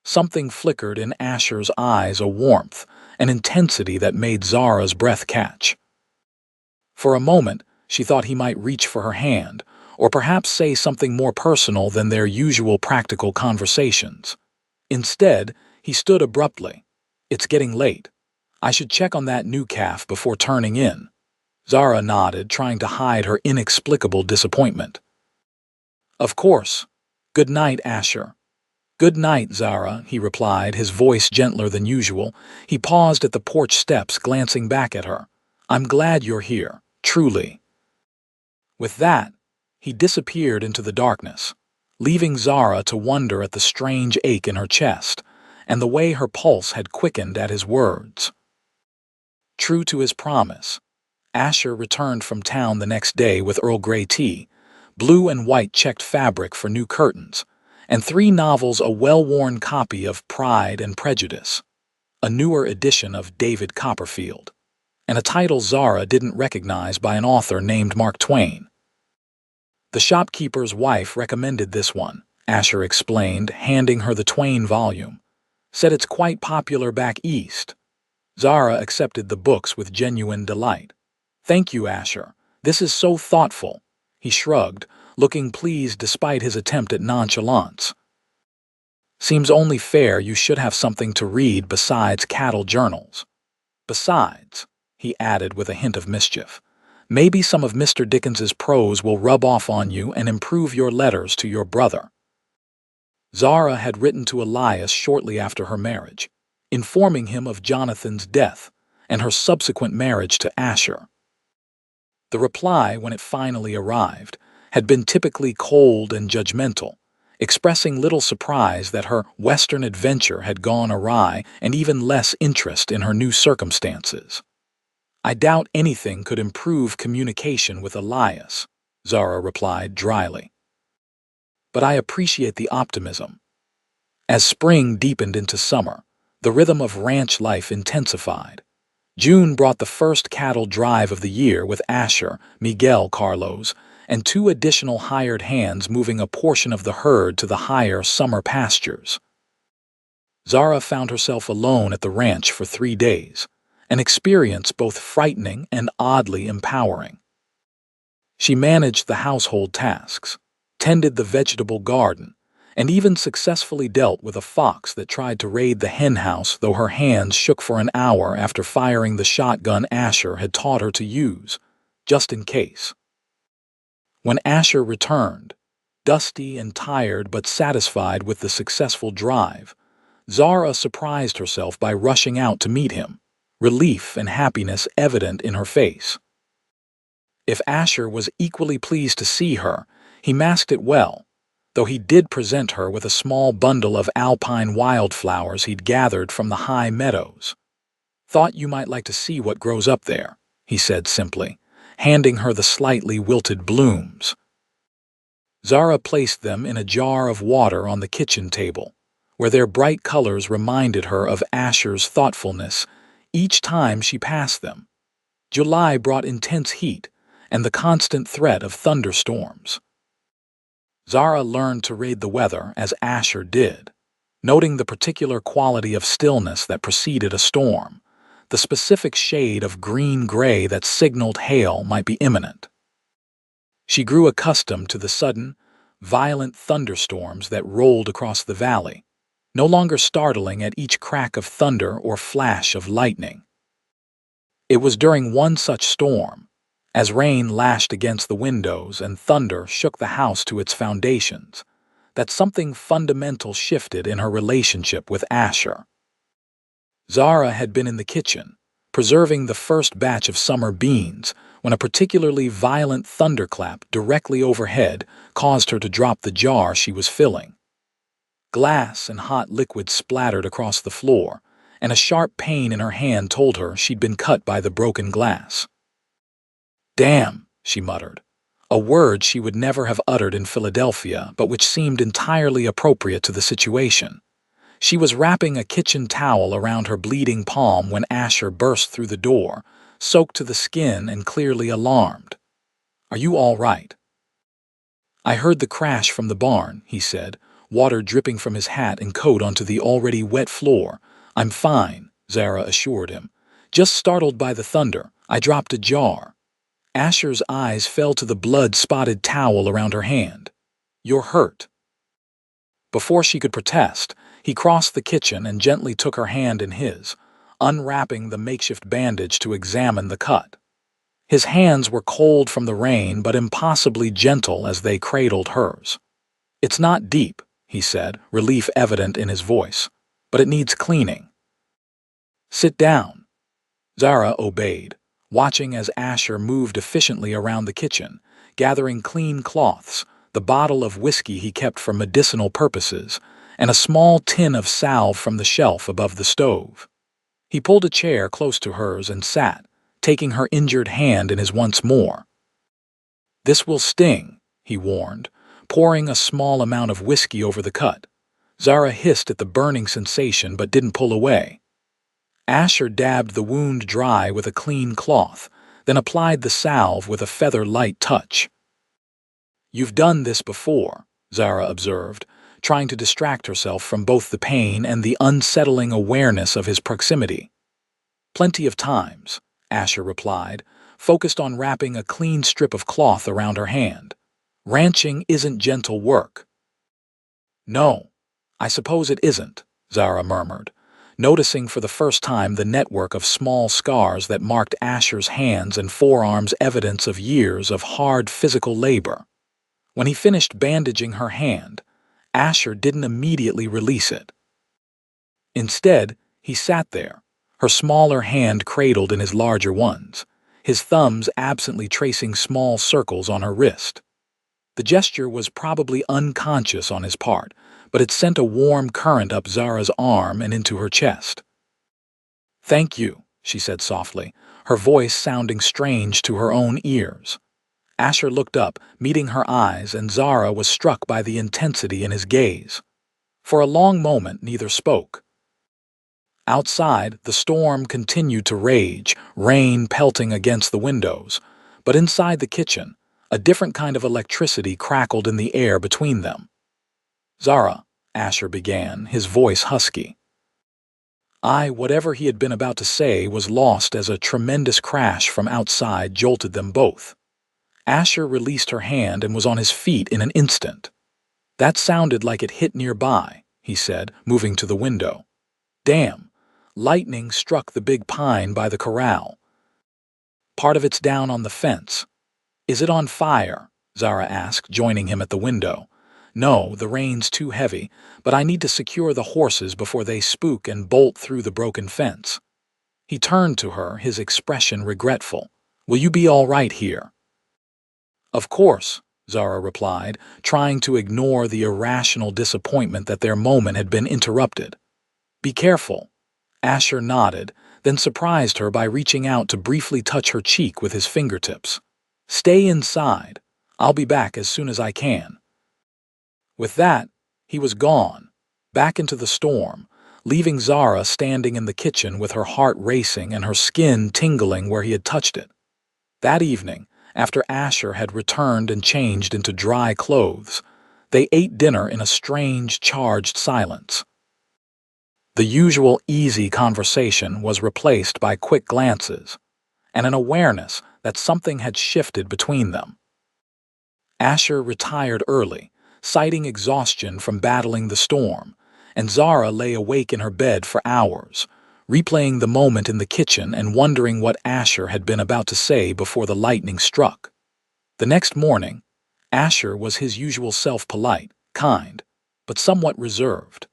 Something flickered in Asher's eyes, a warmth, an intensity that made Zara's breath catch. For a moment, she thought he might reach for her hand, or perhaps say something more personal than their usual practical conversations. Instead, he stood abruptly. It's getting late. I should check on that new calf before turning in. Zara nodded, trying to hide her inexplicable disappointment. Of course. Good night, Asher. Good night, Zara, he replied, his voice gentler than usual. He paused at the porch steps, glancing back at her. I'm glad you're here, truly. With that, he disappeared into the darkness, leaving Zara to wonder at the strange ache in her chest and the way her pulse had quickened at his words. True to his promise, Asher returned from town the next day with Earl Grey tea, blue and white checked fabric for new curtains, and 3 novels, a well-worn copy of Pride and Prejudice, a newer edition of David Copperfield, and a title Zara didn't recognize by an author named Mark Twain. The shopkeeper's wife recommended this one, Asher explained, handing her the Twain volume. Said it's quite popular back east. Zara accepted the books with genuine delight. Thank you, Asher. This is so thoughtful. He shrugged, looking pleased despite his attempt at nonchalance. Seems only fair you should have something to read besides cattle journals. Besides, he added with a hint of mischief, maybe some of Mr. Dickens's prose will rub off on you and improve your letters to your brother. Zara had written to Elias shortly after her marriage, informing him of Jonathan's death and her subsequent marriage to Asher. The reply, when it finally arrived, had been typically cold and judgmental, expressing little surprise that her Western adventure had gone awry and even less interest in her new circumstances. I doubt anything could improve communication with Elias, Zara replied dryly. But I appreciate the optimism. As spring deepened into summer, the rhythm of ranch life intensified. June brought the first cattle drive of the year with Asher, Miguel Carlos, and 2 additional hired hands moving a portion of the herd to the higher summer pastures. Zara found herself alone at the ranch for 3 days, an experience both frightening and oddly empowering. She managed the household tasks, tended the vegetable garden, and even successfully dealt with a fox that tried to raid the henhouse, though her hands shook for an hour after firing the shotgun Asher had taught her to use, just in case. When Asher returned, dusty and tired but satisfied with the successful drive, Zara surprised herself by rushing out to meet him, relief and happiness evident in her face. If Asher was equally pleased to see her, he masked it well, though he did present her with a small bundle of alpine wildflowers he'd gathered from the high meadows. Thought you might like to see what grows up there, he said simply, handing her the slightly wilted blooms. Zara placed them in a jar of water on the kitchen table, where their bright colors reminded her of Asher's thoughtfulness each time she passed them. July brought intense heat and the constant threat of thunderstorms. Zara learned to read the weather as Asher did, noting the particular quality of stillness that preceded a storm, the specific shade of green-gray that signaled hail might be imminent. She grew accustomed to the sudden, violent thunderstorms that rolled across the valley, no longer startling at each crack of thunder or flash of lightning. It was during one such storm, as rain lashed against the windows and thunder shook the house to its foundations, that something fundamental shifted in her relationship with Asher. Zara had been in the kitchen, preserving the first batch of summer beans, when a particularly violent thunderclap directly overhead caused her to drop the jar she was filling. Glass and hot liquid splattered across the floor, and a sharp pain in her hand told her she'd been cut by the broken glass. "Damn," she muttered, a word she would never have uttered in Philadelphia, but which seemed entirely appropriate to the situation. She was wrapping a kitchen towel around her bleeding palm when Asher burst through the door, soaked to the skin and clearly alarmed. "Are you all right?" "I heard the crash from the barn," he said, water dripping from his hat and coat onto the already wet floor. "I'm fine," Zara assured him. "Just startled by the thunder. I dropped a jar." Asher's eyes fell to the blood-spotted towel around her hand. "You're hurt." Before she could protest, he crossed the kitchen and gently took her hand in his, unwrapping the makeshift bandage to examine the cut. His hands were cold from the rain but impossibly gentle as they cradled hers. "It's not deep," he said, relief evident in his voice, "but it needs cleaning." "Sit down." Zara obeyed, watching as Asher moved efficiently around the kitchen, gathering clean cloths, the bottle of whiskey he kept for medicinal purposes, and a small tin of salve from the shelf above the stove. He pulled a chair close to hers and sat, taking her injured hand in his once more. "This will sting," he warned, pouring a small amount of whiskey over the cut. Zara hissed at the burning sensation but didn't pull away. Asher dabbed the wound dry with a clean cloth, then applied the salve with a feather-light touch. "You've done this before," Zara observed, trying to distract herself from both the pain and the unsettling awareness of his proximity. "Plenty of times," Asher replied, focused on wrapping a clean strip of cloth around her hand. "Ranching isn't gentle work." "No, I suppose it isn't," Zara murmured, noticing for the first time the network of small scars that marked Asher's hands and forearms, evidence of years of hard physical labor. When he finished bandaging her hand, Asher didn't immediately release it. Instead, he sat there, her smaller hand cradled in his larger ones, his thumbs absently tracing small circles on her wrist. The gesture was probably unconscious on his part, but it sent a warm current up Zara's arm and into her chest. "Thank you," she said softly, her voice sounding strange to her own ears. Asher looked up, meeting her eyes, and Zara was struck by the intensity in his gaze. For a long moment, neither spoke. Outside, the storm continued to rage, rain pelting against the windows, but inside the kitchen, a different kind of electricity crackled in the air between them. "Zara," Asher began, his voice husky. Whatever he had been about to say was lost as a tremendous crash from outside jolted them both. Asher released her hand and was on his feet in an instant. "That sounded like it hit nearby," he said, moving to the window. "Damn, lightning struck the big pine by the corral. Part of it's down on the fence." "Is it on fire?" Zara asked, joining him at the window. "No, the rain's too heavy, but I need to secure the horses before they spook and bolt through the broken fence." He turned to her, his expression regretful. "Will you be all right here?" "Of course," Zara replied, trying to ignore the irrational disappointment that their moment had been interrupted. "Be careful." Asher nodded, then surprised her by reaching out to briefly touch her cheek with his fingertips. "Stay inside. I'll be back as soon as I can." With that, he was gone, back into the storm, leaving Zara standing in the kitchen with her heart racing and her skin tingling where he had touched it. That evening, after Asher had returned and changed into dry clothes, they ate dinner in a strange, charged silence. The usual easy conversation was replaced by quick glances, and an awareness that something had shifted between them. Asher retired early, citing exhaustion from battling the storm, and Zara lay awake in her bed for hours, replaying the moment in the kitchen and wondering what Asher had been about to say before the lightning struck. The next morning, Asher was his usual self, polite, kind, but somewhat reserved.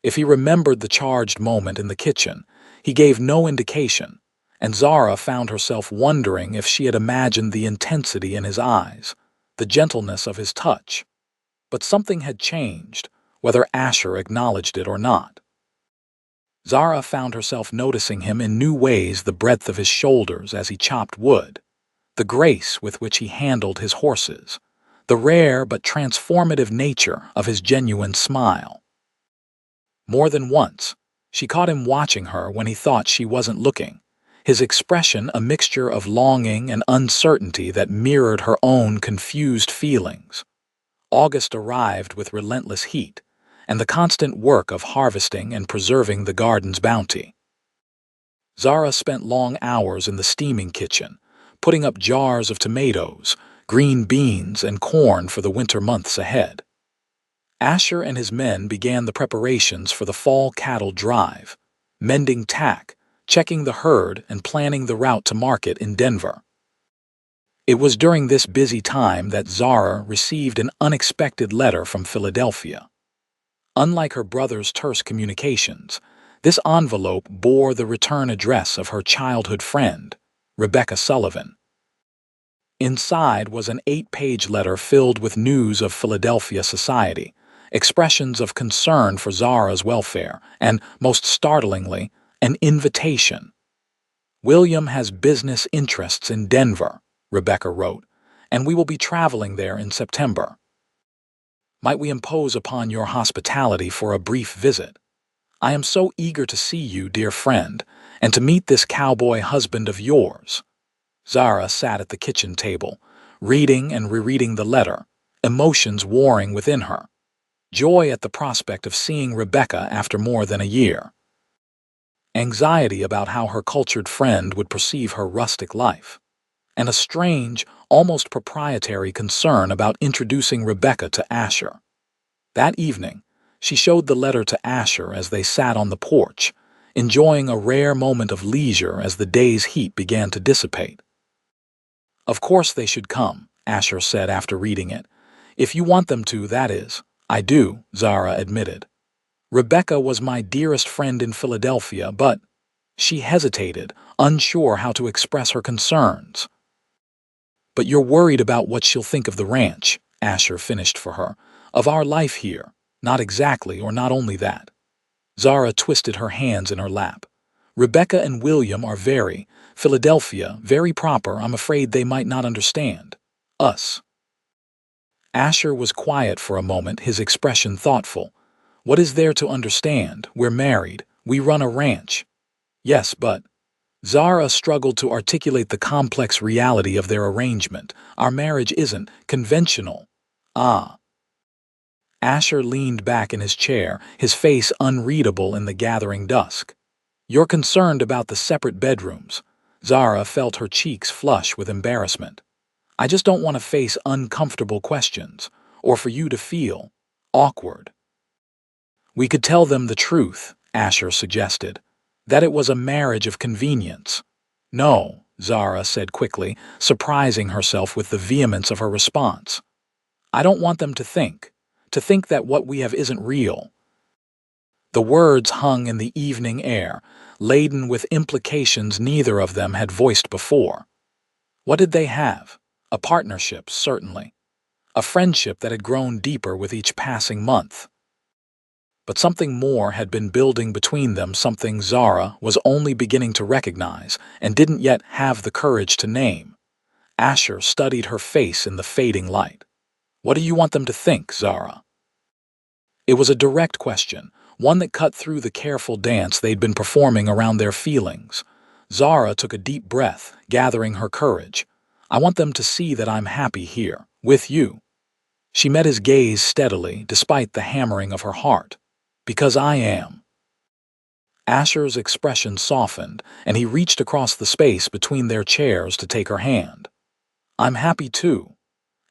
If he remembered the charged moment in the kitchen, he gave no indication, and Zara found herself wondering if she had imagined the intensity in his eyes, the gentleness of his touch. But something had changed, whether Asher acknowledged it or not. Zara found herself noticing him in new ways: the breadth of his shoulders as he chopped wood, the grace with which he handled his horses, the rare but transformative nature of his genuine smile. More than once, she caught him watching her when he thought she wasn't looking, his expression a mixture of longing and uncertainty that mirrored her own confused feelings. August arrived with relentless heat, and the constant work of harvesting and preserving the garden's bounty. Zara spent long hours in the steaming kitchen, putting up jars of tomatoes, green beans, and corn for the winter months ahead. Asher and his men began the preparations for the fall cattle drive, mending tack, checking the herd, and planning the route to market in Denver. It was during this busy time that Zara received an unexpected letter from Philadelphia. Unlike her brother's terse communications, this envelope bore the return address of her childhood friend, Rebecca Sullivan. Inside was an 8-page letter filled with news of Philadelphia society, expressions of concern for Zara's welfare, and, most startlingly, an invitation. "William has business interests in Denver," Rebecca wrote, "and we will be traveling there in September. Might we impose upon your hospitality for a brief visit? I am so eager to see you, dear friend, and to meet this cowboy husband of yours." Zara sat at the kitchen table, reading and rereading the letter, emotions warring within her. Joy at the prospect of seeing Rebecca after more than a year. Anxiety about how her cultured friend would perceive her rustic life. And a strange, almost proprietary concern about introducing Rebecca to Asher. That evening, she showed the letter to Asher as they sat on the porch, enjoying a rare moment of leisure as the day's heat began to dissipate. "Of course they should come," Asher said after reading it. "If you want them to, that is." "I do," Zara admitted. "Rebecca was my dearest friend in Philadelphia, but—" She hesitated, unsure how to express her concerns. "But you're worried about what she'll think of the ranch," Asher finished for her. "Of our life here." "Not exactly, or not only that." Zara twisted her hands in her lap. "Rebecca and William are Philadelphia, very proper. I'm afraid they might not understand. Us." Asher was quiet for a moment, his expression thoughtful. "What is there to understand? We're married. We run a ranch." "Yes, but—" Zara struggled to articulate the complex reality of their arrangement. "Our marriage isn't conventional." "Ah." Asher leaned back in his chair, his face unreadable in the gathering dusk. "You're concerned about the separate bedrooms." Zara felt her cheeks flush with embarrassment. "I just don't want to face uncomfortable questions, or for you to feel awkward." "We could tell them the truth," Asher suggested, "that it was a marriage of convenience." "No," Zara said quickly, surprising herself with the vehemence of her response. "I don't want them to think that what we have isn't real." The words hung in the evening air, laden with implications neither of them had voiced before. What did they have? A partnership, certainly. A friendship that had grown deeper with each passing month. But something more had been building between them, something Zara was only beginning to recognize and didn't yet have the courage to name. Asher studied her face in the fading light. "What do you want them to think, Zara?" It was a direct question, one that cut through the careful dance they'd been performing around their feelings. Zara took a deep breath, gathering her courage. "I want them to see that I'm happy here, with you." She met his gaze steadily, despite the hammering of her heart. "Because I am." Asher's expression softened, and he reached across the space between their chairs to take her hand. "I'm happy too.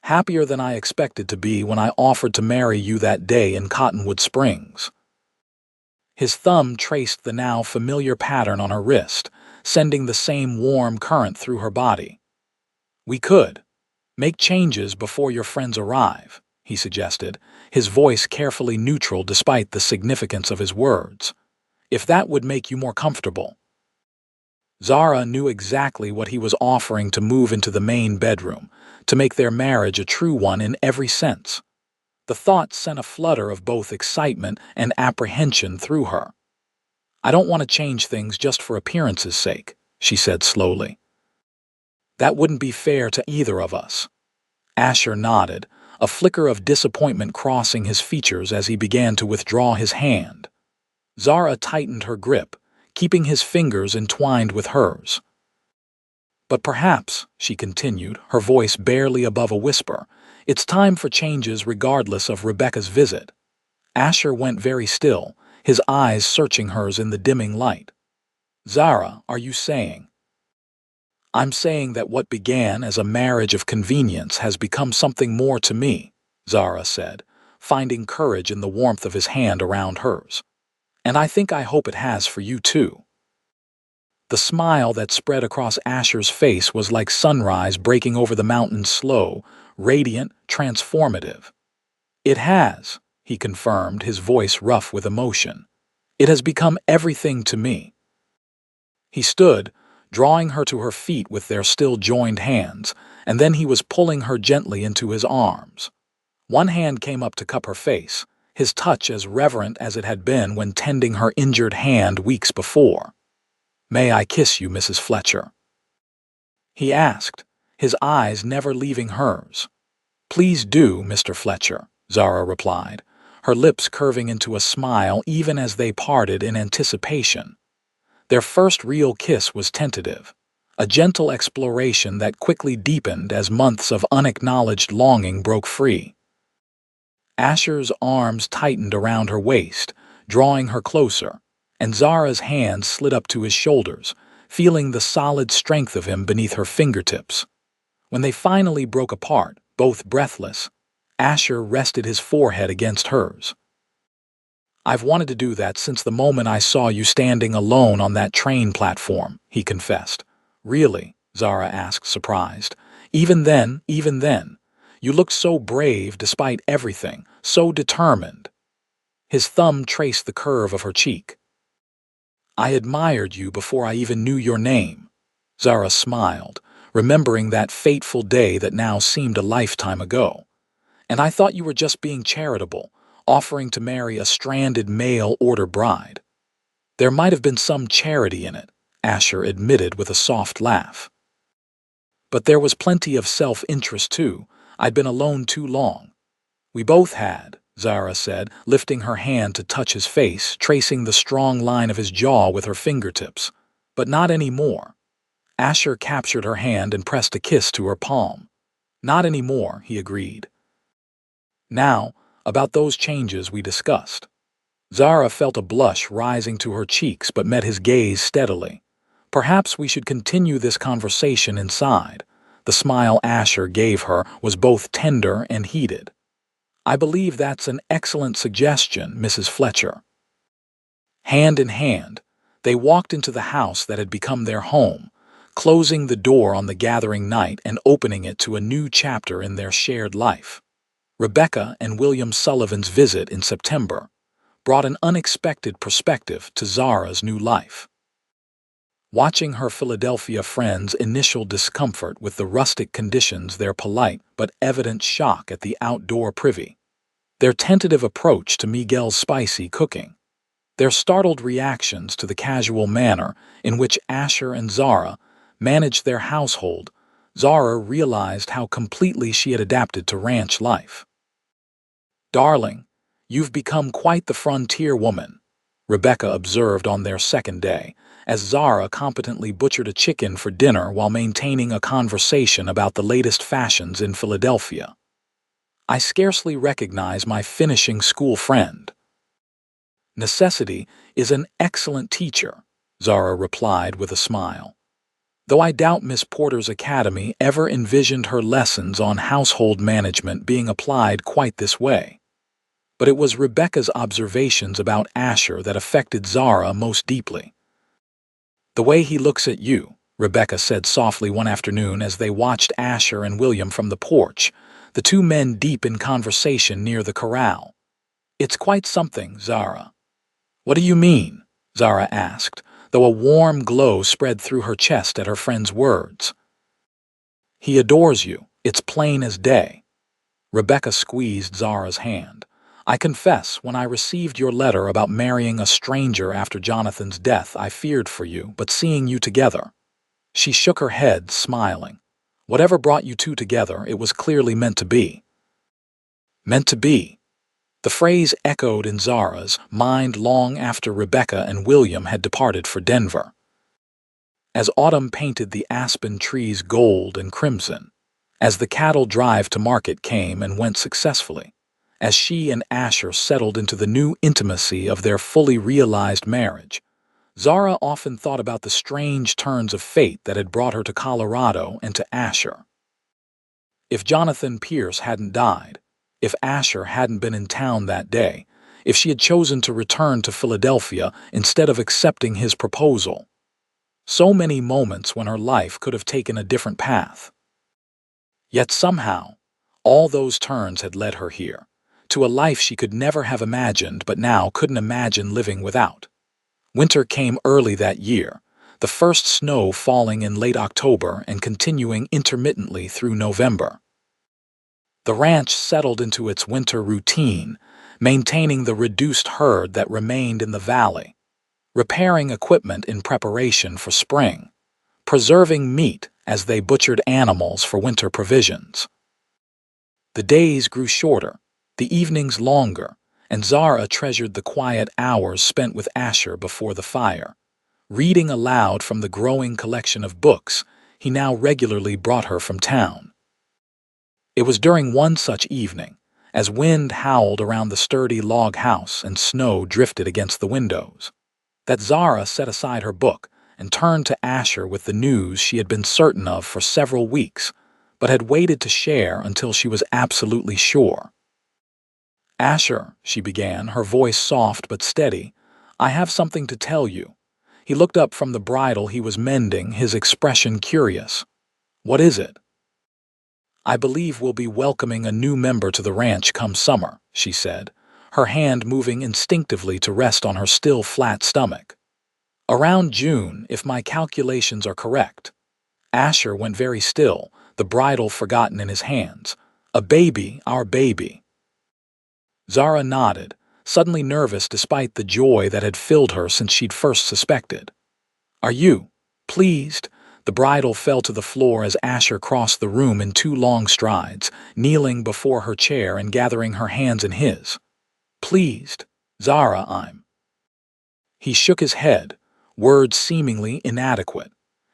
Happier than I expected to be when I offered to marry you that day in Cottonwood Springs." His thumb traced the now familiar pattern on her wrist, sending the same warm current through her body. "We could make changes before your friends arrive," he suggested, his voice carefully neutral despite the significance of his words. "If that would make you more comfortable." Zara knew exactly what he was offering: to move into the main bedroom, to make their marriage a true one in every sense. The thought sent a flutter of both excitement and apprehension through her. I don't want to change things just for appearance's sake, she said slowly. That wouldn't be fair to either of us. Asher nodded, a flicker of disappointment crossing his features as he began to withdraw his hand. Zara tightened her grip, keeping his fingers entwined with hers. But perhaps, she continued, her voice barely above a whisper, it's time for changes regardless of Rebecca's visit. Asher went very still, his eyes searching hers in the dimming light. Zara, are you saying? I'm saying that what began as a marriage of convenience has become something more to me, Zara said, finding courage in the warmth of his hand around hers. And I hope it has for you too. The smile that spread across Asher's face was like sunrise breaking over the mountains, slow, radiant, transformative. It has, he confirmed, his voice rough with emotion. It has become everything to me. He stood, drawing her to her feet with their still joined hands, and then he was pulling her gently into his arms. One hand came up to cup her face, his touch as reverent as it had been when tending her injured hand weeks before. "May I kiss you, Mrs. Fletcher?" he asked, his eyes never leaving hers. "Please do, Mr. Fletcher," Zara replied, her lips curving into a smile even as they parted in anticipation. Their first real kiss was tentative, a gentle exploration that quickly deepened as months of unacknowledged longing broke free. Asher's arms tightened around her waist, drawing her closer, and Zara's hands slid up to his shoulders, feeling the solid strength of him beneath her fingertips. When they finally broke apart, both breathless, Asher rested his forehead against hers. "I've wanted to do that since the moment I saw you standing alone on that train platform," he confessed. "Really?" Zara asked, surprised. Even then, you looked so brave despite everything, so determined." His thumb traced the curve of her cheek. "I admired you before I even knew your name." Zara smiled, remembering that fateful day that now seemed a lifetime ago. "And I thought you were just being charitable, offering to marry a stranded mail-order bride." "There might have been some charity in it," Asher admitted with a soft laugh. "But there was plenty of self-interest too. I'd been alone too long." "We both had," Zara said, lifting her hand to touch his face, tracing the strong line of his jaw with her fingertips. "But not anymore." Asher captured her hand and pressed a kiss to her palm. "Not anymore," he agreed. "Now, about those changes we discussed." Zara felt a blush rising to her cheeks but met his gaze steadily. "Perhaps we should continue this conversation inside." The smile Asher gave her was both tender and heated. "I believe that's an excellent suggestion, Mrs. Fletcher." Hand in hand, they walked into the house that had become their home, closing the door on the gathering night and opening it to a new chapter in their shared life. Rebecca and William Sullivan's visit in September brought an unexpected perspective to Zara's new life. Watching her Philadelphia friends' initial discomfort with the rustic conditions, their polite but evident shock at the outdoor privy, their tentative approach to Miguel's spicy cooking, their startled reactions to the casual manner in which Asher and Zara managed their household, Zara realized how completely she had adapted to ranch life. "Darling, you've become quite the frontier woman," Rebecca observed on their second day, as Zara competently butchered a chicken for dinner while maintaining a conversation about the latest fashions in Philadelphia. "I scarcely recognize my finishing school friend." "Necessity is an excellent teacher," Zara replied with a smile. "Though I doubt Miss Porter's academy ever envisioned her lessons on household management being applied quite this way." But it was Rebecca's observations about Asher that affected Zara most deeply. "The way he looks at you," Rebecca said softly one afternoon as they watched Asher and William from the porch, the two men deep in conversation near the corral. "It's quite something, Zara." "What do you mean?" Zara asked, though a warm glow spread through her chest at her friend's words. "He adores you. It's plain as day." Rebecca squeezed Zara's hand. I confess, when I received your letter about marrying a stranger after Jonathan's death, I feared for you, but seeing you together—" She shook her head, smiling. "Whatever brought you two together, it was clearly meant to be." Meant to be. The phrase echoed in Zara's mind long after Rebecca and William had departed for Denver. As autumn painted the aspen trees gold and crimson, as the cattle drive to market came and went successfully, as she and Asher settled into the new intimacy of their fully realized marriage, Zara often thought about the strange turns of fate that had brought her to Colorado and to Asher. If Jonathan Pierce hadn't died, if Asher hadn't been in town that day, if she had chosen to return to Philadelphia instead of accepting his proposal, so many moments when her life could have taken a different path. Yet somehow, all those turns had led her here, to a life she could never have imagined but now couldn't imagine living without. Winter came early that year, the first snow falling in late October and continuing intermittently through November. The ranch settled into its winter routine, maintaining the reduced herd that remained in the valley, repairing equipment in preparation for spring, preserving meat as they butchered animals for winter provisions. The days grew shorter, the evenings longer, and Zara treasured the quiet hours spent with Asher before the fire, reading aloud from the growing collection of books he now regularly brought her from town. It was during one such evening, as wind howled around the sturdy log house and snow drifted against the windows, that Zara set aside her book and turned to Asher with the news she had been certain of for several weeks, but had waited to share until she was absolutely sure. "Asher," she began, her voice soft but steady, "I have something to tell you." He looked up from the bridle he was mending, his expression curious. "What is it?" "I believe we'll be welcoming a new member to the ranch come summer," she said, her hand moving instinctively to rest on her still flat stomach. "Around June, if my calculations are correct." Asher went very still, the bridle forgotten in his hands. "A baby, our baby." Zara nodded, suddenly nervous despite the joy that had filled her since she'd first suspected. "Are you pleased?" The bridle fell to the floor as Asher crossed the room in 2 long strides, kneeling before her chair and gathering her hands in his. "Pleased, Zara, I'm—" He shook his head, words seemingly inadequate.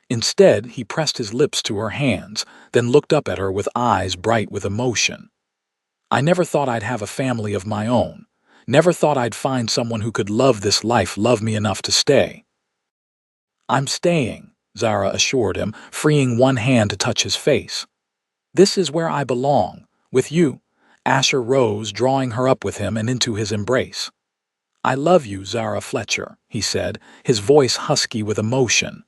Instead, he pressed his lips to her hands, then looked up at her with eyes bright with emotion. "I never thought I'd have a family of my own. Never thought I'd find someone who could love this life, love me enough to stay." "I'm staying," Zara assured him, freeing one hand to touch his face. "This is where I belong, with you." Asher rose, drawing her up with him and into his embrace. "I love you, Zara Fletcher," he said, his voice husky with emotion.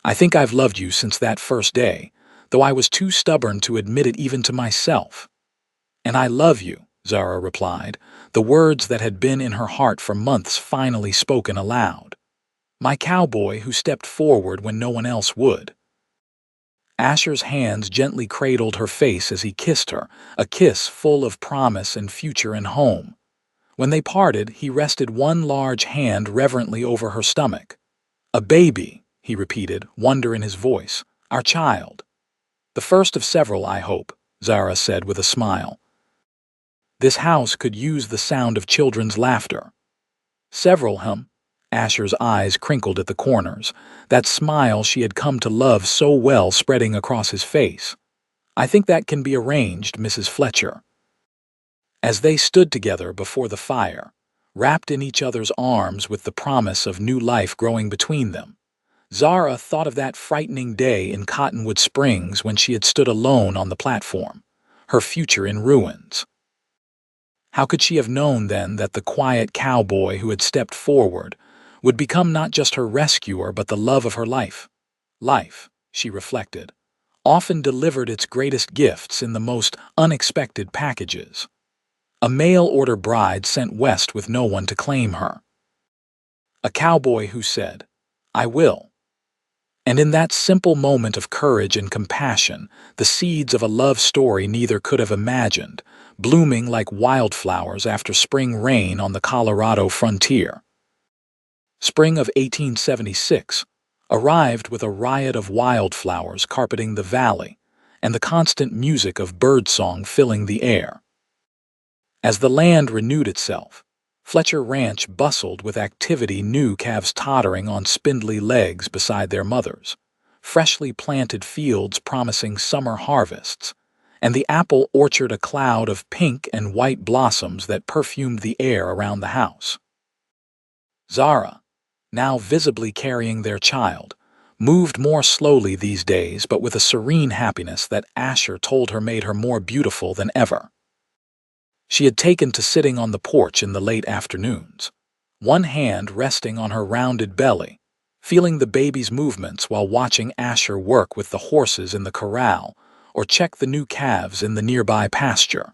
"I think I've loved you since that first day, though I was too stubborn to admit it even to myself." "And I love you," Zara replied, the words that had been in her heart for months finally spoken aloud. "My cowboy who stepped forward when no one else would." Asher's hands gently cradled her face as he kissed her, a kiss full of promise and future and home. When they parted, he rested one large hand reverently over her stomach. "A baby," he repeated, wonder in his voice. "Our child." "The first of several, I hope," Zara said with a smile. "This house could use the sound of children's laughter." "Several, hum?" Asher's eyes crinkled at the corners, that smile she had come to love so well spreading across his face. "I think that can be arranged, Mrs. Fletcher." As they stood together before the fire, wrapped in each other's arms with the promise of new life growing between them, Zara thought of that frightening day in Cottonwood Springs when she had stood alone on the platform, her future in ruins. How could she have known then that the quiet cowboy who had stepped forward would become not just her rescuer but the love of her life? Life, she reflected, often delivered its greatest gifts in the most unexpected packages. A mail-order bride sent west with no one to claim her. A cowboy who said, "I will." And in that simple moment of courage and compassion, the seeds of a love story neither could have imagined, blooming like wildflowers after spring rain on the Colorado frontier. Spring of 1876 arrived with a riot of wildflowers carpeting the valley and the constant music of birdsong filling the air. As the land renewed itself, Fletcher Ranch bustled with activity, new calves tottering on spindly legs beside their mothers, freshly planted fields promising summer harvests, and the apple orchard a cloud of pink and white blossoms that perfumed the air around the house. Zara, now visibly carrying their child, moved more slowly these days but with a serene happiness that Asher told her made her more beautiful than ever. She had taken to sitting on the porch in the late afternoons, one hand resting on her rounded belly, feeling the baby's movements while watching Asher work with the horses in the corral or check the new calves in the nearby pasture.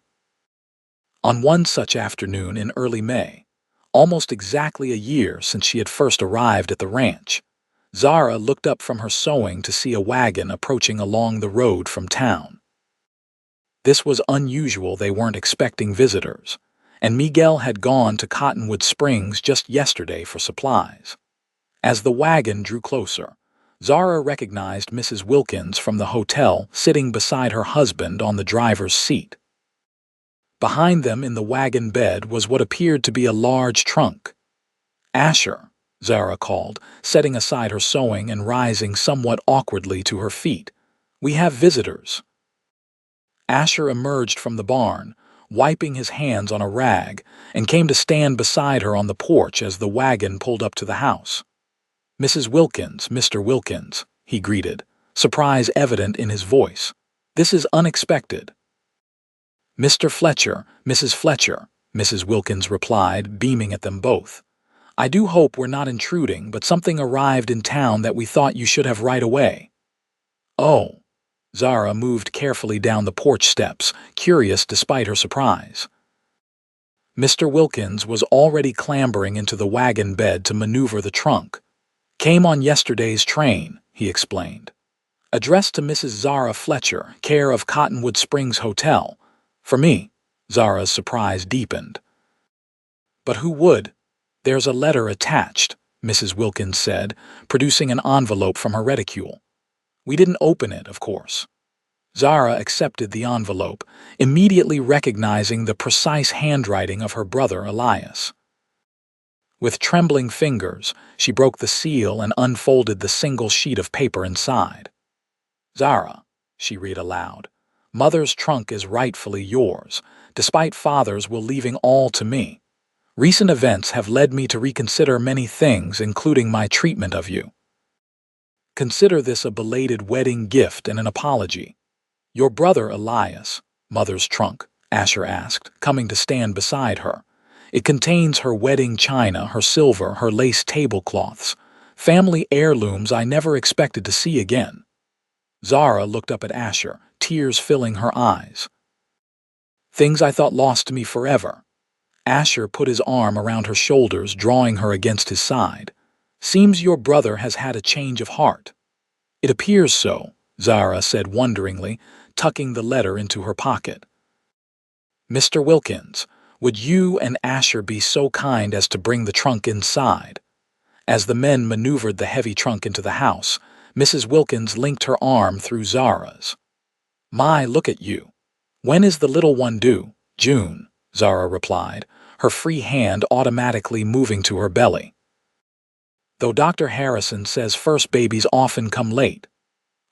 On one such afternoon in early May, almost exactly a year since she had first arrived at the ranch, Zara looked up from her sewing to see a wagon approaching along the road from town. This was unusual, they weren't expecting visitors, and Miguel had gone to Cottonwood Springs just yesterday for supplies. As the wagon drew closer, Zara recognized Mrs. Wilkins from the hotel sitting beside her husband on the driver's seat. Behind them in the wagon bed was what appeared to be a large trunk. "Asher," Zara called, setting aside her sewing and rising somewhat awkwardly to her feet. "We have visitors." Asher emerged from the barn, wiping his hands on a rag, and came to stand beside her on the porch as the wagon pulled up to the house. "Mrs. Wilkins, Mr. Wilkins," he greeted, surprise evident in his voice. "This is unexpected." "Mr. Fletcher, Mrs. Fletcher," Mrs. Wilkins replied, beaming at them both. "I do hope we're not intruding, but something arrived in town that we thought you should have right away." "Oh." Zara moved carefully down the porch steps, curious despite her surprise. Mr. Wilkins was already clambering into the wagon bed to maneuver the trunk. "Came on yesterday's train," he explained. "Addressed to Mrs. Zara Fletcher, care of Cottonwood Springs Hotel. For me." Zara's surprise deepened. "But who would?" "There's a letter attached," Mrs. Wilkins said, producing an envelope from her reticule. "We didn't open it, of course." Zara accepted the envelope, immediately recognizing the precise handwriting of her brother Elias. With trembling fingers, she broke the seal and unfolded the single sheet of paper inside. "Zara," she read aloud, "Mother's trunk is rightfully yours, despite Father's will leaving all to me. Recent events have led me to reconsider many things, including my treatment of you. Consider this a belated wedding gift and an apology. Your brother Elias." "Mother's trunk?" Asher asked, coming to stand beside her. "It contains her wedding china, her silver, her lace tablecloths, family heirlooms I never expected to see again." Zara looked up at Asher, tears filling her eyes. "Things I thought lost to me forever." Asher put his arm around her shoulders, drawing her against his side. "Seems your brother has had a change of heart." "It appears so," Zara said wonderingly, tucking the letter into her pocket. "Mr. Wilkins, would you and Asher be so kind as to bring the trunk inside?" As the men maneuvered the heavy trunk into the house, Mrs. Wilkins linked her arm through Zara's. "My, look at you. When is the little one due?" "June," Zara replied, her free hand automatically moving to her belly. "Though Dr. Harrison says first babies often come late."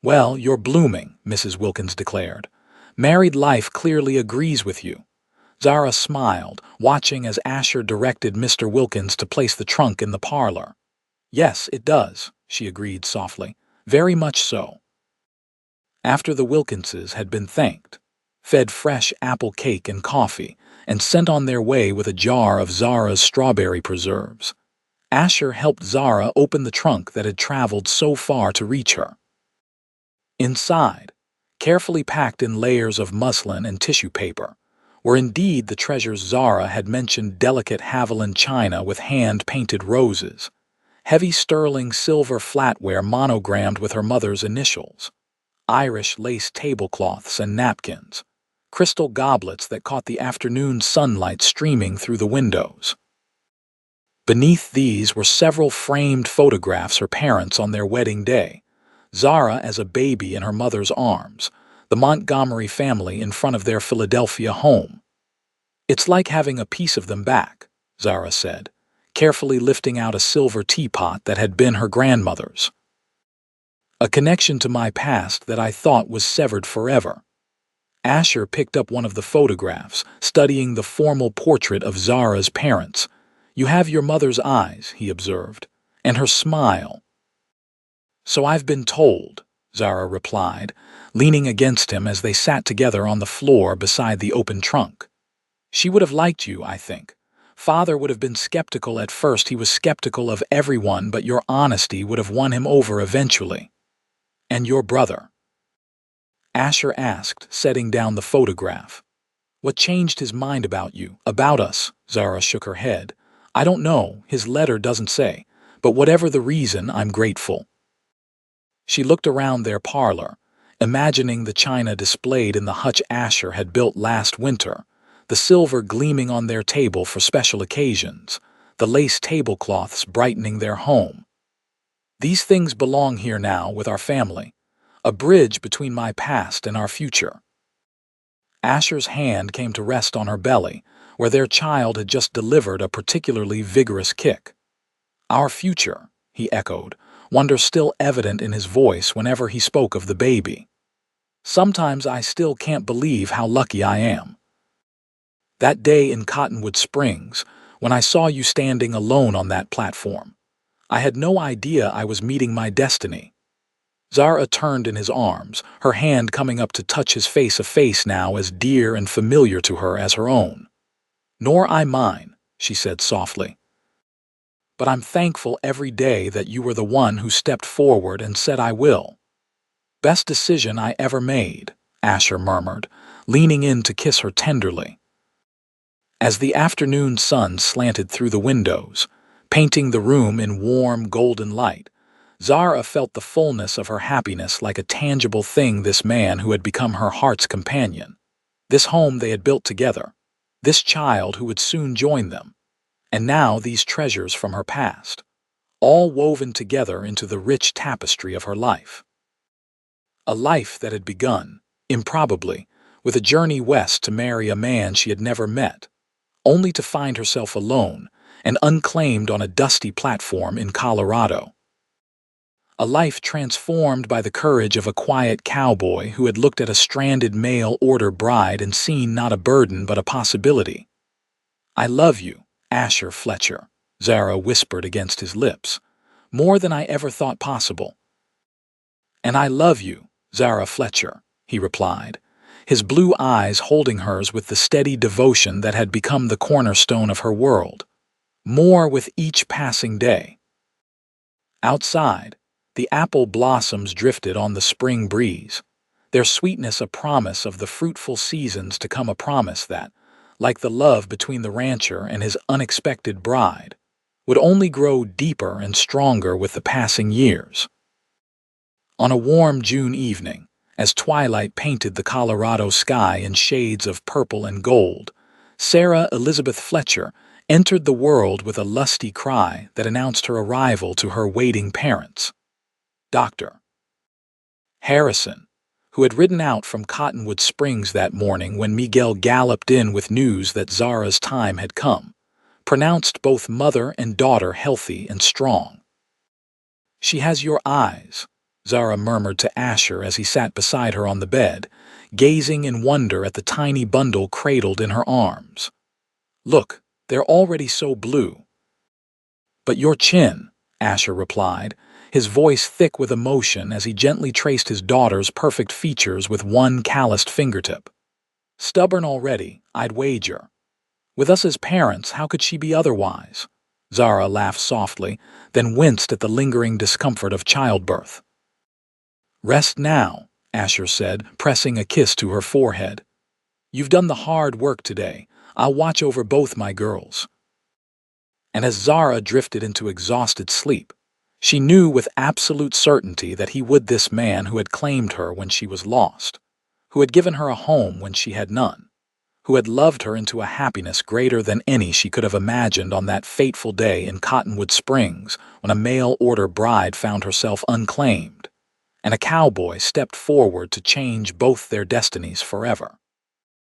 "Well, you're blooming," Mrs. Wilkins declared. "Married life clearly agrees with you." Zara smiled, watching as Asher directed Mr. Wilkins to place the trunk in the parlor. "Yes, it does," she agreed softly. "Very much so." After the Wilkinses had been thanked, fed fresh apple cake and coffee, and sent on their way with a jar of Zara's strawberry preserves, Asher helped Zara open the trunk that had traveled so far to reach her. Inside, carefully packed in layers of muslin and tissue paper, were indeed the treasures Zara had mentioned: delicate Haviland china with hand-painted roses, heavy sterling silver flatware monogrammed with her mother's initials, Irish lace tablecloths and napkins, crystal goblets that caught the afternoon sunlight streaming through the windows. Beneath these were several framed photographs her parents on their wedding day, Zara as a baby in her mother's arms, the Montgomery family in front of their Philadelphia home. "It's like having a piece of them back," Zara said, carefully lifting out a silver teapot that had been her grandmother's. "A connection to my past that I thought was severed forever." Asher picked up one of the photographs, studying the formal portrait of Zara's parents. "You have your mother's eyes," he observed, "and her smile." "So I've been told," Zara replied, leaning against him as they sat together on the floor beside the open trunk. "She would have liked you, I think. Father would have been skeptical at first. He was skeptical of everyone, but your honesty would have won him over eventually." "And your brother?" Asher asked, setting down the photograph. "What changed his mind about you, about us?" Zara shook her head. "I don't know, his letter doesn't say, but whatever the reason, I'm grateful." She looked around their parlor, imagining the china displayed in the hutch Asher had built last winter, the silver gleaming on their table for special occasions, the lace tablecloths brightening their home. "These things belong here now with our family, a bridge between my past and our future." Asher's hand came to rest on her belly, where their child had just delivered a particularly vigorous kick. "Our future," he echoed, wonder still evident in his voice whenever he spoke of the baby. "Sometimes I still can't believe how lucky I am. That day in Cottonwood Springs, when I saw you standing alone on that platform, I had no idea I was meeting my destiny." Zara turned in his arms, her hand coming up to touch his face, a face now as dear and familiar to her as her own. "Nor I mine," she said softly. "But I'm thankful every day that you were the one who stepped forward and said I will." "Best decision I ever made," Asher murmured, leaning in to kiss her tenderly. As the afternoon sun slanted through the windows, painting the room in warm, golden light, Zara felt the fullness of her happiness like a tangible thing. This man who had become her heart's companion, this home they had built together, this child who would soon join them, and now these treasures from her past, all woven together into the rich tapestry of her life. A life that had begun, improbably, with a journey west to marry a man she had never met, only to find herself alone and unclaimed on a dusty platform in Colorado. A life transformed by the courage of a quiet cowboy who had looked at a stranded mail-order bride and seen not a burden but a possibility. "I love you, Asher Fletcher," Zara whispered against his lips, "more than I ever thought possible." "And I love you, Zara Fletcher," he replied, his blue eyes holding hers with the steady devotion that had become the cornerstone of her world. More with each passing day. Outside, the apple blossoms drifted on the spring breeze, their sweetness a promise of the fruitful seasons to come, a promise that, like the love between the rancher and his unexpected bride, would only grow deeper and stronger with the passing years. On a warm June evening, as twilight painted the Colorado sky in shades of purple and gold, Sarah Elizabeth Fletcher entered the world with a lusty cry that announced her arrival to her waiting parents. Dr. Harrison, who had ridden out from Cottonwood Springs that morning when Miguel galloped in with news that Zara's time had come, pronounced both mother and daughter healthy and strong. "She has your eyes," Zara murmured to Asher as he sat beside her on the bed, gazing in wonder at the tiny bundle cradled in her arms. "Look, they're already so blue." "But your chin," Asher replied, his voice thick with emotion as he gently traced his daughter's perfect features with one calloused fingertip. "Stubborn already, I'd wager. With us as parents, how could she be otherwise?" Zara laughed softly, then winced at the lingering discomfort of childbirth. "Rest now," Asher said, pressing a kiss to her forehead. "You've done the hard work today. I'll watch over both my girls." And as Zara drifted into exhausted sleep, she knew with absolute certainty that he would, this man who had claimed her when she was lost, who had given her a home when she had none, who had loved her into a happiness greater than any she could have imagined on that fateful day in Cottonwood Springs when a mail-order bride found herself unclaimed, and a cowboy stepped forward to change both their destinies forever.